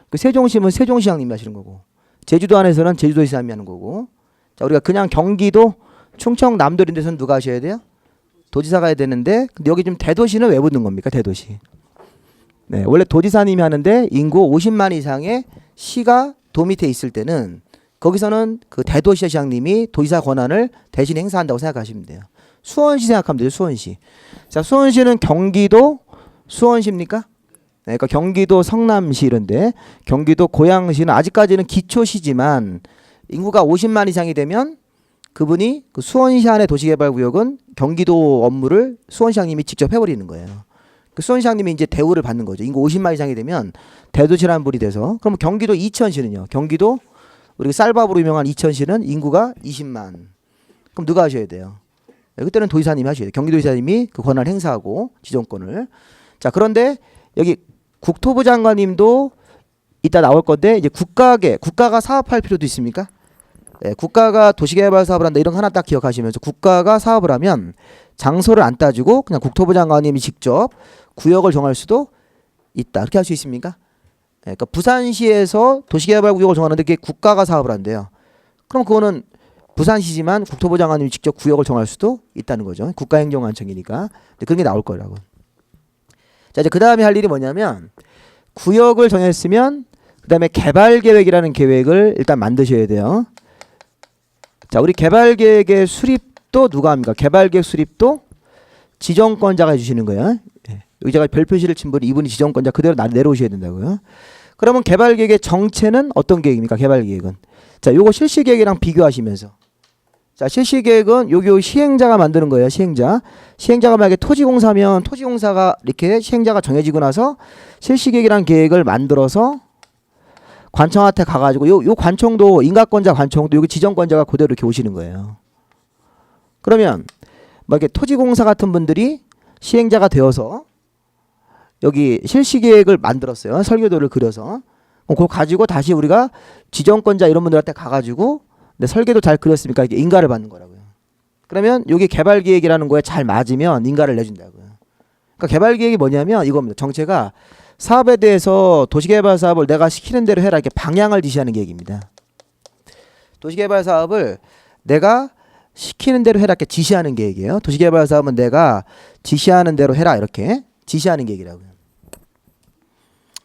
그 세종시면 세종시장님이 하시는 거고 제주도 안에서는 제주도시장님이 하는 거고 자 우리가 그냥 경기도 충청 남도 이런 데서는 누가 하셔야 돼요? 도지사가 해야 되는데 근데 여기 지금 대도시는 왜 붙는 겁니까? 대도시. 네, 원래 도지사님이 하는데 인구 50만 이상의 시가 도 밑에 있을 때는 거기서는 그 대도시장님이 도지사 권한을 대신 행사한다고 생각하시면 돼요. 수원시 생각하면 돼요. 수원시. 자, 수원시는 경기도 수원시입니까? 네, 그러니까 경기도 성남시 이런데 경기도 고양시는 아직까지는 기초시지만 인구가 50만 이상이 되면 그분이 그 수원시 안의 도시개발구역은 경기도 업무를 수원시장님이 직접 해버리는 거예요. 그 수원시장님이 이제 대우를 받는 거죠. 인구 50만 이상이 되면 대도시라는 분이 돼서 그럼 경기도 이천시는요. 경기도 우리 쌀밥으로 유명한 이천시는 인구가 20만. 그럼 누가 하셔야 돼요? 그때는 도지사님이 하셔야 돼요. 경기도지사님이 그 권한을 행사하고 지정권을. 자 그런데 여기 국토부 장관님도 이따 나올 건데 이제 국가가 사업할 필요도 있습니까? 네, 국가가 도시개발 사업을 한다 이런 거 하나 딱 기억하시면서 국가가 사업을 하면 장소를 안 따지고 그냥 국토부 장관님이 직접 구역을 정할 수도 있다. 그렇게 할 수 있습니까? 그러니까 부산시에서 도시개발구역을 정하는데 그게 국가가 사업을 한대요. 그럼 그거는 부산시지만 국토부 장관님이 직접 구역을 정할 수도 있다는 거죠. 국가행정관청이니까. 그런 게 나올 거라고. 자, 이제 그 다음에 할 일이 뭐냐면 구역을 정했으면 그 다음에 개발계획이라는 계획을 일단 만드셔야 돼요. 자, 우리 개발계획의 수립도 누가 합니까? 개발계획 수립도 지정권자가 해주시는 거예요. 여기 제가 별 표시를 친 분이 이분이 지정권자 그대로 내려오셔야 된다고요. 그러면 개발계획의 정체는 어떤 계획입니까? 개발계획은. 자, 요거 실시계획이랑 비교하시면서. 자, 실시계획은 여기 시행자가 만드는 거예요. 시행자가 만약에 토지공사면 토지공사가 이렇게 시행자가 정해지고 나서 실시계획이라는 계획을 만들어서 관청한테 가가지고 요 관청도 인가권자 관청도 여기 지정권자가 그대로 이렇게 오시는 거예요. 그러면 뭐 이렇게 토지공사 같은 분들이 시행자가 되어서 여기 실시계획을 만들었어요. 설계도를 그려서. 그거 가지고 다시 우리가 지정권자 이런 분들한테 가가지고 네, 설계도 잘 그렸으니까 이게 인가를 받는 거라고요. 그러면 여기 개발계획이라는 거에 잘 맞으면 인가를 내준다고요. 그러니까 개발계획이 뭐냐면 이겁니다. 정체가 사업에 대해서 도시개발 사업을 내가 시키는 대로 해라 이렇게 방향을 지시하는 계획입니다. 도시개발 사업을 내가 시키는 대로 해라 이렇게 지시하는 계획이에요. 도시개발 사업은 내가 지시하는 대로 해라 이렇게 지시하는 계획이라고요.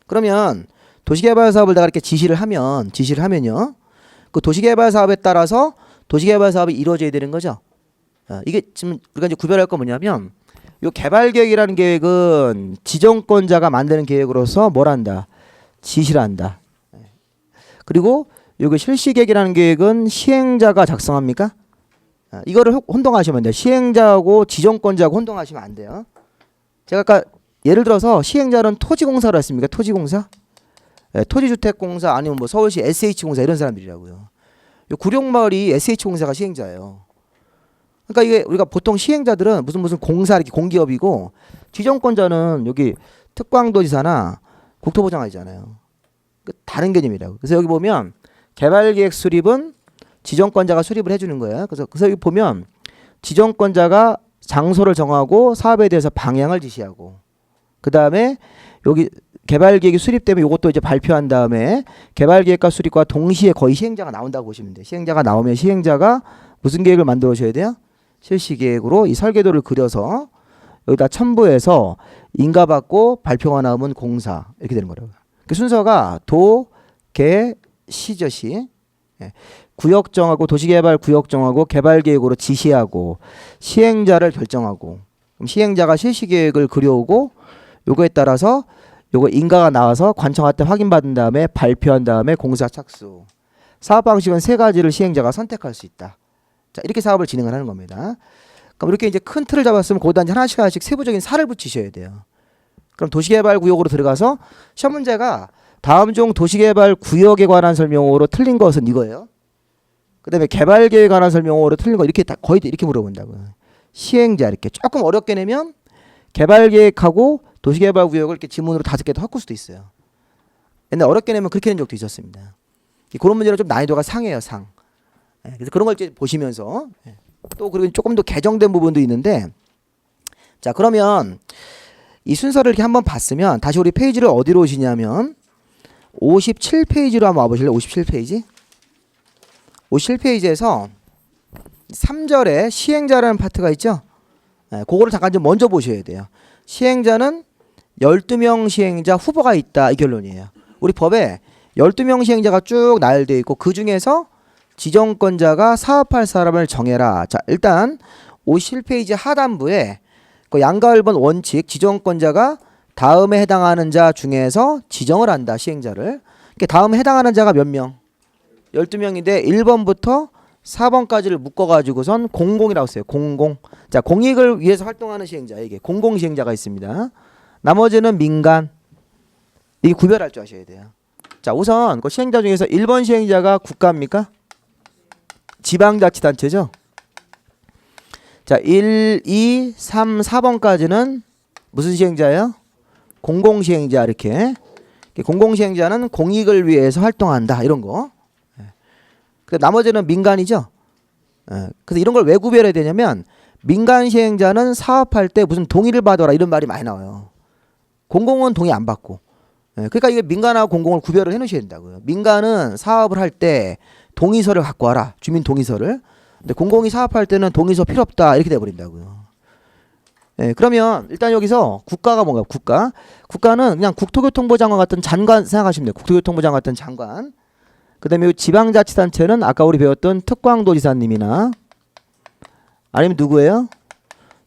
그러면 도시개발 사업을 내가 이렇게 지시를 하면요. 그 도시개발 사업에 따라서 도시개발 사업이 이루어져야 되는 거죠. 이게 지금 우리가 이제 구별할 건 뭐냐면 요 개발계획이라는 계획은 지정권자가 만드는 계획으로서 뭘 한다? 지시를 한다. 그리고 여기 실시계획이라는 계획은 시행자가 작성합니까? 이거를 혼동하시면 돼요. 시행자하고 지정권자하고 혼동하시면 안 돼요. 제가 아까 예를 들어서 시행자는 토지공사로 했습니까? 토지공사? 네, 토지주택공사 아니면 뭐 서울시 SH공사 이런 사람들이라고요. 요 구룡마을이 SH공사가 시행자예요. 그러니까 이게 우리가 보통 시행자들은 무슨 공사 이렇게 공기업이고 지정권자는 여기 특광도지사나 국토부 장관이잖아요. 다른 개념이라고. 그래서 여기 보면 개발계획 수립은 지정권자가 수립을 해주는 거예요. 그래서 여기 보면 지정권자가 장소를 정하고 사업에 대해서 방향을 지시하고 그 다음에 여기 개발계획이 수립되면 이것도 이제 발표한 다음에 개발계획과 수립과 동시에 거의 시행자가 나온다고 보시면 돼요. 시행자가 나오면 시행자가 무슨 계획을 만들어 주셔야 돼요? 실시계획으로 이 설계도를 그려서 여기다 첨부해서 인가받고 발표가 나오면 공사 이렇게 되는 거라고요. 그 순서가 도, 개, 시죠. 시. 구역 정하고 도시개발 구역 정하고 개발계획으로 지시하고 시행자를 결정하고 그럼 시행자가 실시계획을 그려오고 요거에 따라서 요거 인가가 나와서 관청한테 확인받은 다음에 발표한 다음에 공사 착수. 사업 방식은 세 가지를 시행자가 선택할 수 있다. 자, 이렇게 사업을 진행을 하는 겁니다. 그럼 이렇게 이제 큰 틀을 잡았으면 거기다 이제 하나씩 세부적인 살을 붙이셔야 돼요. 그럼 도시개발 구역으로 들어가서 시험 문제가 다음 중 도시개발 구역에 관한 설명으로 틀린 것은 이거예요. 그다음에 개발계획에 관한 설명으로 틀린 거 이렇게 다 거의 이렇게 물어본다고요. 시행자 이렇게 조금 어렵게 내면 개발계획하고 도시개발구역을 이렇게 지문으로 5개 더 섞을 수도 있어요. 옛날 어렵게 내면 그렇게 낸 적도 있었습니다. 그런 문제는 좀 난이도가 상해요, 상. 그래서 그런 걸 이제 보시면서 또 그리고 조금 더 개정된 부분도 있는데 자 그러면 이 순서를 이렇게 한번 봤으면 다시 우리 페이지를 어디로 오시냐면 57페이지로 한번 와보실래요? 57페이지? 57페이지에서 3절에 시행자라는 파트가 있죠? 그거를 잠깐 좀 먼저 보셔야 돼요. 시행자는 12명 시행자 후보가 있다 이 결론이에요. 우리 법에 12명 시행자가 쭉 나열되어 있고 그 중에서 지정권자가 사업할 사람을 정해라. 자 일단 57페이지 하단부에 그 양가 1번 원칙 지정권자가 다음에 해당하는 자 중에서 지정을 한다 시행자를. 다음에 해당하는 자가 몇 명? 12명인데 1번부터 4번까지를 묶어가지고선 공공이라고 써요. 공공. 자 공익을 위해서 활동하는 시행자 이게 공공시행자가 있습니다. 나머지는 민간. 이게 구별할 줄 아셔야 돼요. 자 우선 그 시행자 중에서 1번 시행자가 국가입니까? 지방자치단체죠. 자 1, 2, 3, 4번까지는 무슨 시행자예요? 공공시행자 이렇게. 공공시행자는 공익을 위해서 활동한다 이런 거. 나머지는 민간이죠. 그래서 이런 걸 왜 구별해야 되냐면 민간 시행자는 사업할 때 무슨 동의를 받아라 이런 말이 많이 나와요. 공공은 동의 안 받고 그러니까 이게 민간하고 공공을 구별을 해놓으셔야 된다고요. 민간은 사업을 할 때 동의서를 갖고 와라. 주민 동의서를. 근데 공공이 사업할 때는 동의서 필요 없다. 이렇게 돼버린다고요. 그러면 일단 여기서 국가가 뭔가요? 국가. 국가는 그냥 국토교통부 장관 같은 장관 생각하시면 돼요. 국토교통부 장관 같은 장관. 그 다음에 지방자치단체는 아까 우리 배웠던 특광도지사님이나 아니면 누구예요?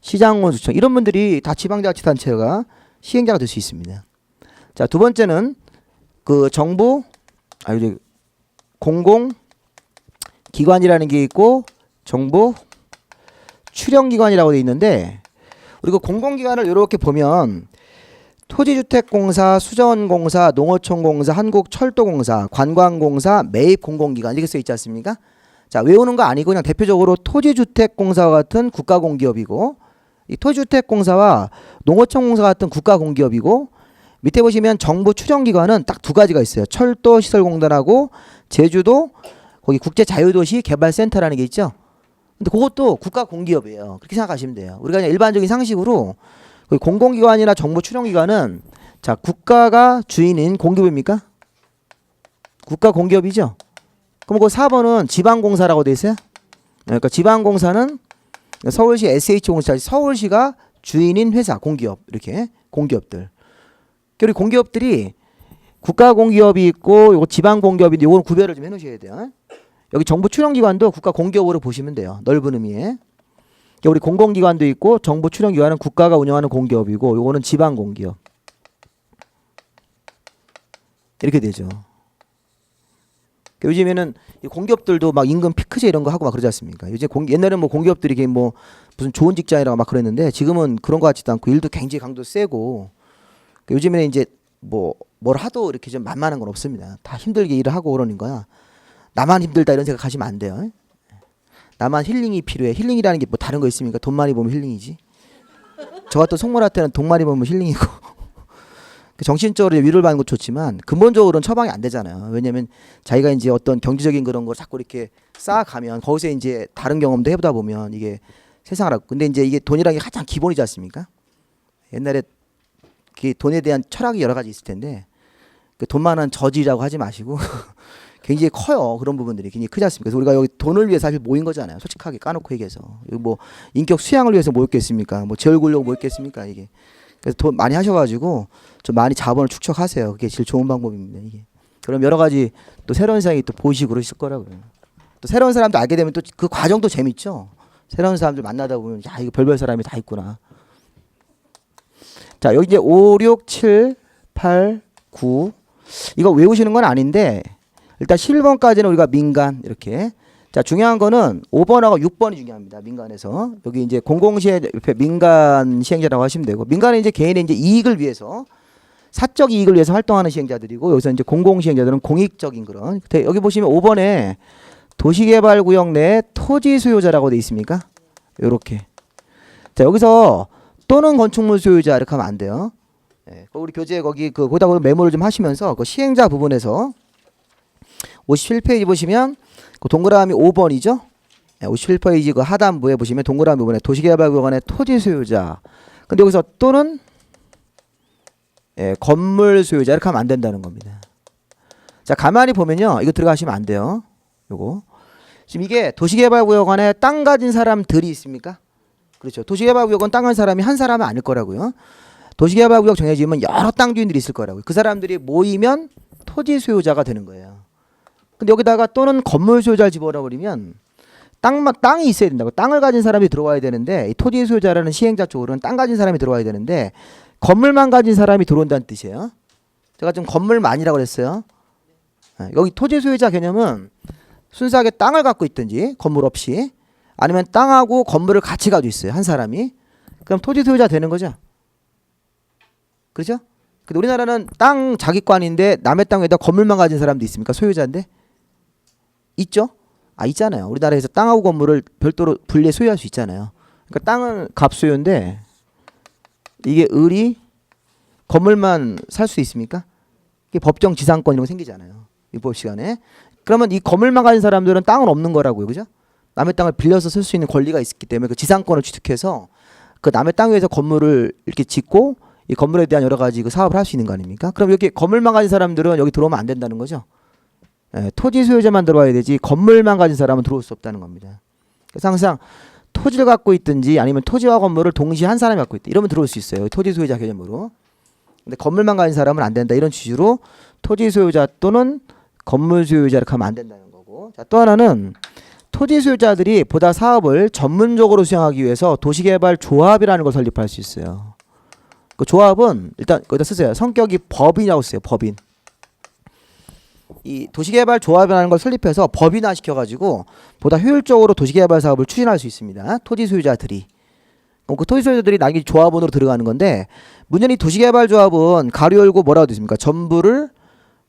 시장군수청. 이런 분들이 다 지방자치단체가 시행자가 될 수 있습니다. 자, 두 번째는 그 정부, 공공기관이라는 게 있고 정부 출연기관이라고 돼 있는데 우리 그 공공기관을 이렇게 보면 토지주택공사, 수자원공사, 농어촌공사, 한국철도공사, 관광공사, 매입공공기관 이렇게 써 있지 않습니까? 자, 외우는 거 아니고 그냥 대표적으로 토지주택공사와 같은 국가공기업이고 이 토지주택공사와 농어촌공사 같은 국가공기업이고 밑에 보시면 정부 출연기관은 딱 두 가지가 있어요. 철도시설공단하고 제주도 거기 국제자유도시 개발센터라는 게 있죠. 근데 그것도 국가공기업이에요. 그렇게 생각하시면 돼요. 우리가 그냥 일반적인 상식으로 공공기관이나 정부 출연기관은 자 국가가 주인인 공기업입니까? 국가공기업이죠. 그럼 그 4번은 지방공사라고 돼 있어요. 그러니까 지방공사는 서울시 SH공사, 서울시가 주인인 회사, 공기업 이렇게 공기업들. 우리 공기업들이 국가공기업이 있고 요거 지방공기업인데 요건 구별을 좀 해놓으셔야 돼요. 여기 정부 출연기관도 국가공기업으로 보시면 돼요. 넓은 의미에. 우리 공공기관도 있고 정부 출연기관은 국가가 운영하는 공기업이고 요거는 지방공기업. 이렇게 되죠. 요즘에는 공기업들도 막 임금 피크제 이런 거 하고 막 그러지 않습니까? 요즘 옛날에는 뭐 공기업들이 뭐 무슨 좋은 직장이라고 막 그랬는데 지금은 그런 거 같지도 않고 일도 굉장히 강도 세고 요즘에는 이제 뭘 하도 이렇게 좀 만만한 건 없습니다. 다 힘들게 일을 하고 그러는 거야. 나만 힘들다 이런 생각하시면 안 돼요. 나만 힐링이 필요해. 힐링이라는 게 뭐 다른 거 있습니까? 돈 많이 벌면 힐링이지. 저 같은 속물한테는 돈 많이 벌면 힐링이고 정신적으로 위로를 받는 거 좋지만 근본적으로는 처방이 안 되잖아요. 왜냐하면 자기가 이제 어떤 경제적인 그런 걸 자꾸 이렇게 쌓아가면 거기서 이제 다른 경험도 해보다 보면 이게 세상을 알고. 근데 이제 이게 돈이라는 게 가장 기본이지 않습니까? 옛날에 그 돈에 대한 철학이 여러 가지 있을 텐데 그 돈 많은 저지라고 하지 마시고 굉장히 커요. 그런 부분들이 굉장히 크지 않습니까? 그래서 우리가 여기 돈을 위해서 사실 모인 거잖아요. 솔직하게 까놓고 얘기해서. 여기 뭐 인격 수양을 위해서 모였겠습니까? 뭐 제 얼굴로 모였겠습니까? 이게. 그래서 돈 많이 하셔가지고 좀 많이 자본을 축적하세요. 그게 제일 좋은 방법입니다. 이게. 그럼 여러 가지 또 새로운 세상이 또 보시고 그러실 거라고요. 또 새로운 사람도 알게 되면 또 그 과정도 재밌죠. 새로운 사람들 만나다 보면 야 이거 별별 사람이 다 있구나. 자 여기 이제 5, 6, 7, 8, 9 이거 외우시는 건 아닌데 일단 7번까지는 우리가 민간 이렇게 자 중요한 거는 5번하고 6번이 중요합니다. 민간에서 여기 이제 공공시행 옆에 민간 시행자라고 하시면 되고 민간은 이제 개인의 이제 이익을 위해서 사적 이익을 위해서 활동하는 시행자들이고 여기서 이제 공공시행자들은 공익적인 그런 여기 보시면 5번에 도시개발구역 내 토지 소유자라고 돼 있습니까? 요렇게 자 여기서 또는 건축물 소유자 이렇게 하면 안 돼요. 네, 우리 교재 거기 거기다 메모를 좀 하시면서 그 시행자 부분에서 57페이지 보시면 그 동그라미 5번이죠. 네, 57페이지 그 하단부에 보시면 동그라미 부분에 도시개발구역의 토지 소유자. 근데 여기서 또는 건물 소유자 이렇게 하면 안 된다는 겁니다. 자 가만히 보면요. 이거 들어가시면 안 돼요. 요거 지금 이게 도시개발구역 안에 땅 가진 사람들이 있습니까? 그렇죠. 도시개발구역은 땅 가진 사람이 한 사람은 아닐 거라고요. 도시개발구역 정해지면 여러 땅 주인들이 있을 거라고요. 그 사람들이 모이면 토지 소유자가 되는 거예요. 근데 여기다가 또는 건물 소유자를 집어넣어버리면 땅이 있어야 된다고. 땅을 가진 사람이 들어와야 되는데 이 토지 소유자라는 시행자 쪽으로는 땅 가진 사람이 들어와야 되는데 건물만 가진 사람이 들어온다는 뜻이에요. 제가 좀 건물만이라고 그랬어요. 여기 토지 소유자 개념은 순수하게 땅을 갖고 있든지 건물 없이 아니면 땅하고 건물을 같이 가지고 있어요. 한 사람이. 그럼 토지 소유자 되는 거죠. 그렇죠? 근데 우리나라는 땅 자기관인데 남의 땅에다 건물만 가진 사람도 있습니까? 소유자인데? 있죠? 있잖아요. 우리나라에서 땅하고 건물을 별도로 분리해 소유할 수 있잖아요. 그러니까 땅은 갑소유인데 이게 을이 건물만 살 수 있습니까? 이게 법정 지상권 이런 거 생기잖아요. 입법 시간에. 그러면 이 건물만 가진 사람들은 땅은 없는 거라고요. 그죠? 남의 땅을 빌려서 쓸 수 있는 권리가 있기 때문에 그 지상권을 취득해서 그 남의 땅 위에서 건물을 이렇게 짓고 이 건물에 대한 여러 가지 그 사업을 할 수 있는 거 아닙니까? 그럼 이렇게 건물만 가진 사람들은 여기 들어오면 안 된다는 거죠. 예, 토지 소유자만 들어와야 되지 건물만 가진 사람은 들어올 수 없다는 겁니다. 그래서 항상 토지를 갖고 있든지 아니면 토지와 건물을 동시에 한 사람이 갖고 있다. 이러면 들어올 수 있어요. 토지 소유자 개념으로. 근데 건물만 가진 사람은 안 된다. 이런 취지로 토지 소유자 또는 건물 소유자 이렇게 하면 안 된다는 거고. 자, 또 하나는 토지 소유자들이 보다 사업을 전문적으로 수행하기 위해서 도시개발 조합이라는 걸 설립할 수 있어요. 그 조합은 일단 거기다 쓰세요. 성격이 법인이라고 쓰세요. 법인. 이 도시개발 조합이라는 걸 설립해서 법인화 시켜가지고 보다 효율적으로 도시개발 사업을 추진할 수 있습니다. 토지 소유자들이. 그 토지 소유자들이 나중에 조합원으로 들어가는 건데 문제는 이 도시개발 조합은 가로 열고 뭐라고 되어 있습니까? 전부를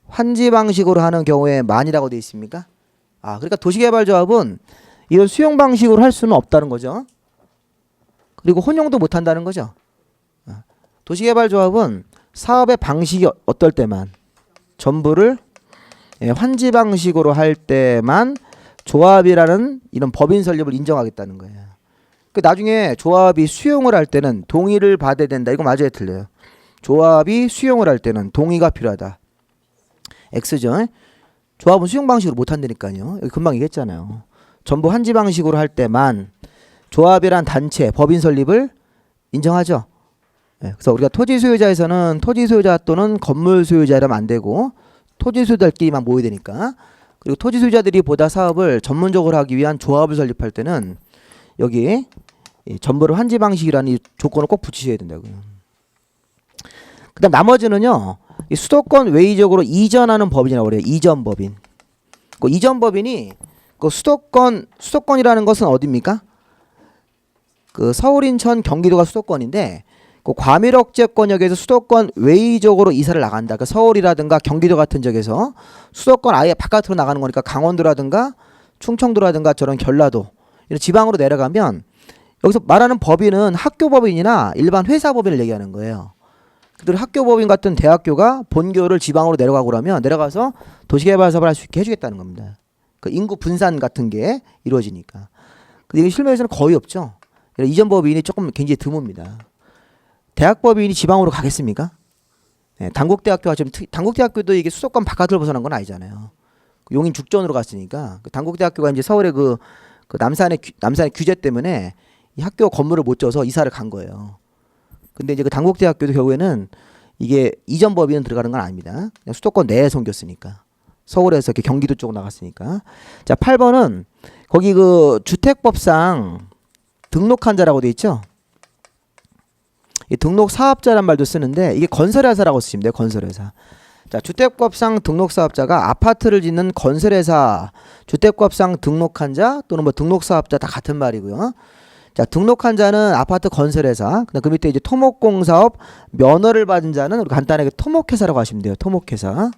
환지 방식으로 하는 경우에 만이라고 되어 있습니까? 아, 그러니까 도시개발 조합은 이런 수용 방식으로 할 수는 없다는 거죠. 그리고 혼용도 못 한다는 거죠. 도시개발 조합은 사업의 방식이 어떨 때만 전부를 환지 방식으로 할 때만 조합이라는 이런 법인 설립을 인정하겠다는 거예요. 그 나중에 조합이 수용을 할 때는 동의를 받아야 된다. 이거 맞아요, 틀려요? 조합이 수용을 할 때는 동의가 필요하다. X죠. 조합은 수용 방식으로 못 한다니까요. 여기 금방 얘기했잖아요. 전부 환지 방식으로 할 때만 조합이란 단체, 법인 설립을 인정하죠. 그래서 우리가 토지 소유자에서는 토지 소유자 또는 건물 소유자 이러면 안 되고 토지 소유자들끼리만 모여야 되니까. 그리고 토지 소유자들이 보다 사업을 전문적으로 하기 위한 조합을 설립할 때는 여기 전부를 환지 방식이라는 이 조건을 꼭 붙이셔야 된다고요. 그 다음 나머지는요. 이 수도권 외의적으로 이전하는 법인이라고 그래요. 이전 법인. 그 이전 법인이 그 수도권이라는 것은 어디입니까? 그 서울, 인천, 경기도가 수도권인데 그 과밀억제권역에서 수도권 외의적으로 이사를 나간다. 그 서울이라든가 경기도 같은 지역에서 수도권 아예 바깥으로 나가는 거니까 강원도라든가 충청도라든가 저런 전라도 이런 지방으로 내려가면 여기서 말하는 법인은 학교법인이나 일반 회사법인을 얘기하는 거예요. 그들 학교법인 같은 대학교가 본교를 지방으로 내려가고 그러면 내려가서 도시개발 사업을 할 수 있게 해주겠다는 겁니다. 그 인구 분산 같은 게 이루어지니까. 근데 이게 실무에서는 거의 없죠. 이전 법인이 조금 굉장히 드뭅니다. 대학법인이 지방으로 가겠습니까? 네, 단국대학교가 좀 단국대학교도 이게 수도권 바깥으로 벗어난 건 아니잖아요. 용인 죽전으로 갔으니까 그 단국대학교가 이제 서울의 그 남산의 규제 때문에 이 학교 건물을 못 져서 이사를 간 거예요. 근데 이제 그 단국대학교도 결국에는 이게 이전 법인은 들어가는 건 아닙니다. 그냥 수도권 내에 섬겼으니까. 서울에서 이렇게 경기도 쪽으로 나갔으니까. 자, 8번은 거기 그 주택법상 등록한자라고 돼 있죠. 이 등록 사업자란 말도 쓰는데 이게 건설회사라고 쓰시면 돼요. 건설회사. 자, 주택법상 등록사업자가 아파트를 짓는 건설회사, 주택법상 등록한자 또는 뭐 등록사업자 다 같은 말이고요. 자, 등록한 자는 아파트 건설회사. 그 밑에 이제 토목공사업 면허를 받은 자는 간단하게 토목회사라고 하시면 돼요. 토목회사.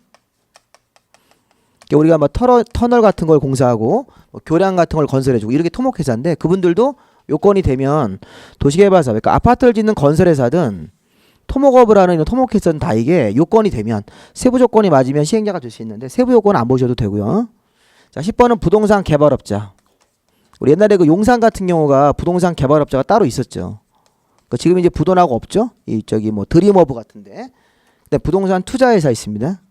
우리가 뭐 터널 같은 걸 공사하고 뭐 교량 같은 걸 건설해주고 이렇게 토목회사인데 그분들도 요건이 되면 도시개발사업, 그러니까 아파트를 짓는 건설회사든 토목업을 하는 이런 토목회사는 다 이게 요건이 되면 세부 조건이 맞으면 시행자가 될 수 있는데 세부 요건은 안 보셔도 되고요. 자, 10번은 부동산 개발업자. 우리 옛날에 그 용산 같은 경우가 부동산 개발업자가 따로 있었죠. 지금 이제 부도나고 없죠. 이 저기 뭐 드림허브 같은데. 근데 부동산 투자회사 있습니다.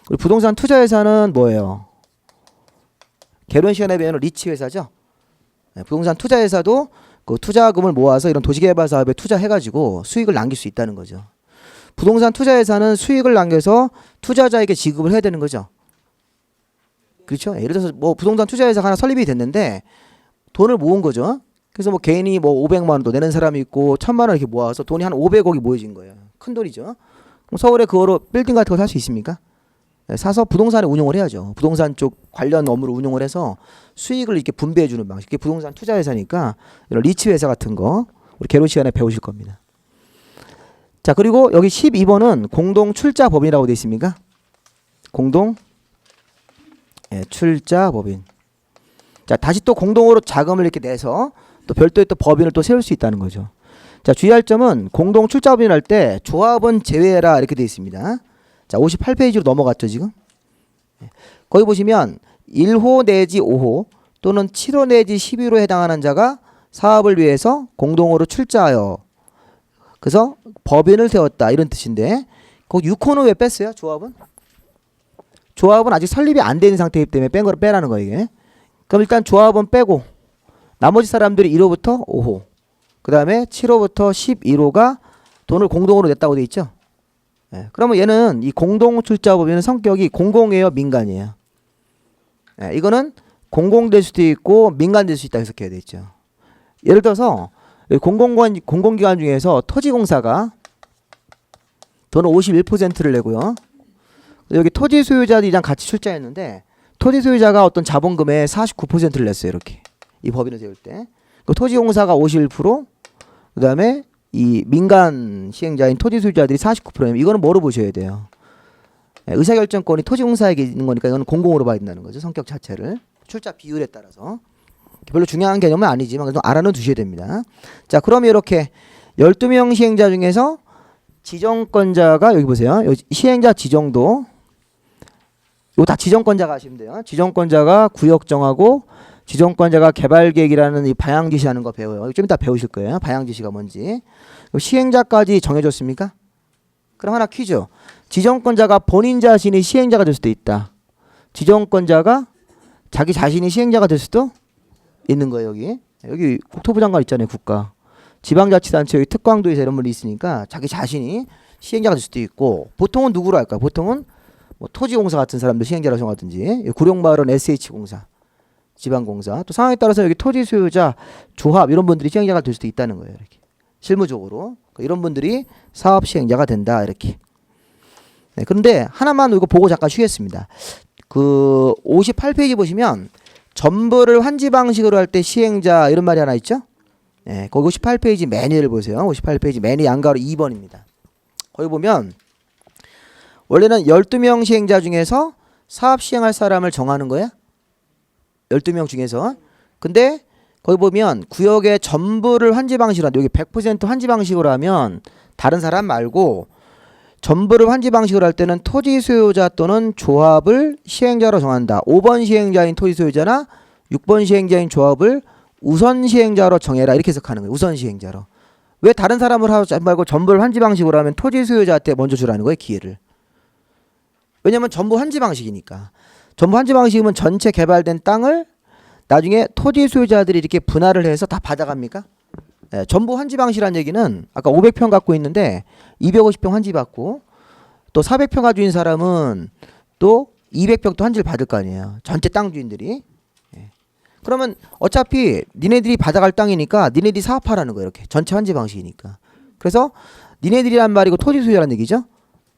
우리 부동산 투자회사는 뭐예요? 결혼시간에 배우는 리츠회사죠. 네, 부동산 투자회사도 그 투자금을 모아서 이런 도시개발 사업에 투자해가지고 수익을 남길 수 있다는 거죠. 부동산 투자회사는 수익을 남겨서 투자자에게 지급을 해야 되는 거죠. 그렇죠? 예를 들어서 뭐 부동산 투자회사가 하나 설립이 됐는데 돈을 모은 거죠. 그래서 뭐 개인이 뭐 500만 원도 내는 사람이 있고 1000만 원 이렇게 모아서 돈이 한 500억이 모여진 거예요. 큰 돈이죠. 그럼 서울에 그거로 빌딩 같은 거 살 수 있습니까? 사서 부동산에 운용을 해야죠. 부동산 쪽 관련 업무를 운용을 해서 수익을 이렇게 분배해 주는 방식. 이게 부동산 투자회사니까 이런 리츠 회사 같은 거 우리 개론 시간에 배우실 겁니다. 자, 그리고 여기 12번은 공동 출자 법인이라고 되어 있습니까? 공동 출자 법인. 자, 다시 또 공동으로 자금을 이렇게 내서 또 별도의 또 법인을 또 세울 수 있다는 거죠. 자, 주의할 점은 공동 출자 법인을 할 때 조합은 제외해라 이렇게 되어 있습니다. 자, 58페이지로 넘어갔죠, 지금. 거기 보시면 1호 내지 5호 또는 7호 내지 12호로 해당하는 자가 사업을 위해서 공동으로 출자하여 그래서 법인을 세웠다 이런 뜻인데 거기 유코는 왜 뺐어요? 조합은? 조합은 아직 설립이 안 된 상태이기 때문에 뺀 거를 빼라는 거예요 이게. 그럼 일단 조합은 빼고 나머지 사람들이 1호부터 5호 그 다음에 7호부터 12호가 돈을 공동으로 냈다고 돼 있죠. 예, 그러면 얘는 이 공동출자법인은 성격이 공공이에요 민간이에요? 예, 이거는 공공될 수도 있고 민간될 수 있다 해석해야 돼 있죠. 예를 들어서 공공기관 중에서 토지공사가 돈을 51%를 내고요. 여기 토지 소유자들이랑 같이 출자했는데 토지 소유자가 어떤 자본금의 49%를 냈어요. 이렇게 이 법인을 세울 때 그 토지공사가 51% 그다음에 이 민간 시행자인 토지 소유자들이 49%면 이거는 뭐로 보셔야 돼요? 의사결정권이 토지공사에게 있는 거니까 이거는 공공으로 봐야 된다는 거죠. 성격 자체를 출자 비율에 따라서 별로 중요한 개념은 아니지만 그래도 알아는 두셔야 됩니다. 자, 그럼 이렇게 12명 시행자 중에서 지정권자가 여기 보세요. 여기 시행자 지정도 이거 다 지정권자가 하시면 돼요. 지정권자가 구역 정하고 지정권자가 개발계획이라는 이 방향 지시하는 거 배워요. 좀 이따 배우실 거예요. 방향 지시가 뭔지. 시행자까지 정해졌습니까? 그럼 하나 퀴즈. 지정권자가 본인 자신이 시행자가 될 수도 있다. 지정권자가 자기 자신이 시행자가 될 수도 있는 거예요. 여기 국토부 장관 있잖아요. 국가. 지방자치단체 여기 특광도에서 이런 분이 있으니까 자기 자신이 시행자가 될 수도 있고 보통은 누구로 할까요? 보통은 뭐 토지공사 같은 사람들 시행자라고 정하든지 구룡마을은 SH공사 지방공사 또 상황에 따라서 여기 토지 소유자 조합 이런 분들이 시행자가 될 수도 있다는 거예요. 이렇게 실무적으로 이런 분들이 사업 시행자가 된다 이렇게. 네, 그런데 하나만 이거 보고 잠깐 쉬겠습니다. 그 58페이지 보시면 전부를 환지 방식으로 할 때 시행자 이런 말이 하나 있죠. 네, 거기 58페이지 매니를 보세요. 58페이지 매니 양가로 2번입니다. 거기 보면 원래는 12명 시행자 중에서 사업 시행할 사람을 정하는 거야. 12명 중에서. 근데 거기 보면 구역의 전부를 환지 방식으로 하는데 여기 100% 환지 방식으로 하면 다른 사람 말고 전부를 환지 방식으로 할 때는 토지 소유자 또는 조합을 시행자로 정한다. 5번 시행자인 토지 소유자나 6번 시행자인 조합을 우선 시행자로 정해라 이렇게 해석하는 거예요. 우선 시행자로. 왜 다른 사람을 하지 말고 전부를 환지 방식으로 하면 토지 소유자한테 먼저 주라는 거예요. 기회를. 왜냐면 전부 환지 방식이니까. 전부 환지 방식이면 전체 개발된 땅을 나중에 토지 소유자들이 이렇게 분할을 해서 다 받아갑니까? 예, 전부 환지 방식이라는 얘기는 아까 500평 갖고 있는데 250평 환지 받고 또 400평 가지고 있는 사람은 또 200평 또 환지를 받을 거 아니에요. 전체 땅 주인들이. 예. 그러면 어차피 니네들이 받아갈 땅이니까 니네들이 사업하라는 거예요. 이렇게 전체 환지 방식이니까. 그래서 니네들이란 말이고 토지 소유자라는 얘기죠.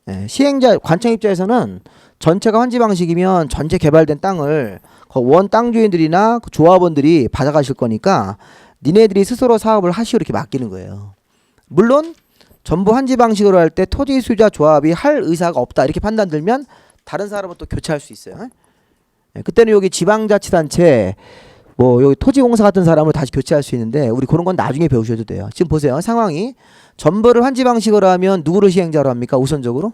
예, 시행자 관청 입장에서는 전체가 환지 방식이면 전체 개발된 땅을 원 땅 주인들이나 조합원들이 받아가실 거니까 니네들이 스스로 사업을 하시오 이렇게 맡기는 거예요. 물론 전부 환지 방식으로 할 때 토지 소유자 조합이 할 의사가 없다 이렇게 판단 들면 다른 사람은 또 교체할 수 있어요. 예, 그때는 여기 지방자치단체 뭐 여기 토지공사 같은 사람을 다시 교체할 수 있는데 우리 그런 건 나중에 배우셔도 돼요. 지금 보세요. 상황이 전부를 환지 방식으로 하면 누구를 시행자로 합니까? 우선적으로?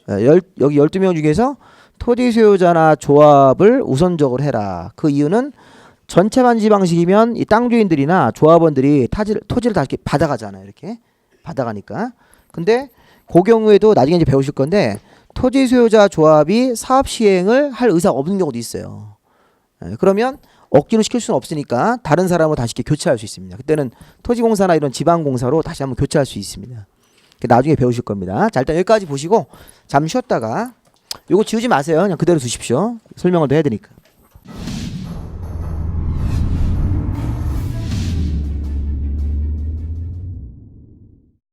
여기 12명 중에서 토지 소유자나 조합을 우선적으로 해라. 그 이유는 전체 환지 방식이면 이 땅 주인들이나 조합원들이 토지를 다 이렇게 받아가잖아요. 이렇게 받아가니까. 근데 그 경우에도 나중에 이제 배우실 건데 토지 소유자 조합이 사업 시행을 할 의사가 없는 경우도 있어요. 그러면 억지로 시킬 수는 없으니까 다른 사람으로 다시 이렇게 교체할 수 있습니다. 그때는 토지공사나 이런 지방공사로 다시 한번 교체할 수 있습니다. 나중에 배우실 겁니다. 자, 일단 여기까지 보시고 잠시 쉬었다가 이거 지우지 마세요. 그냥 그대로 두십시오. 설명을 더 해야 되니까.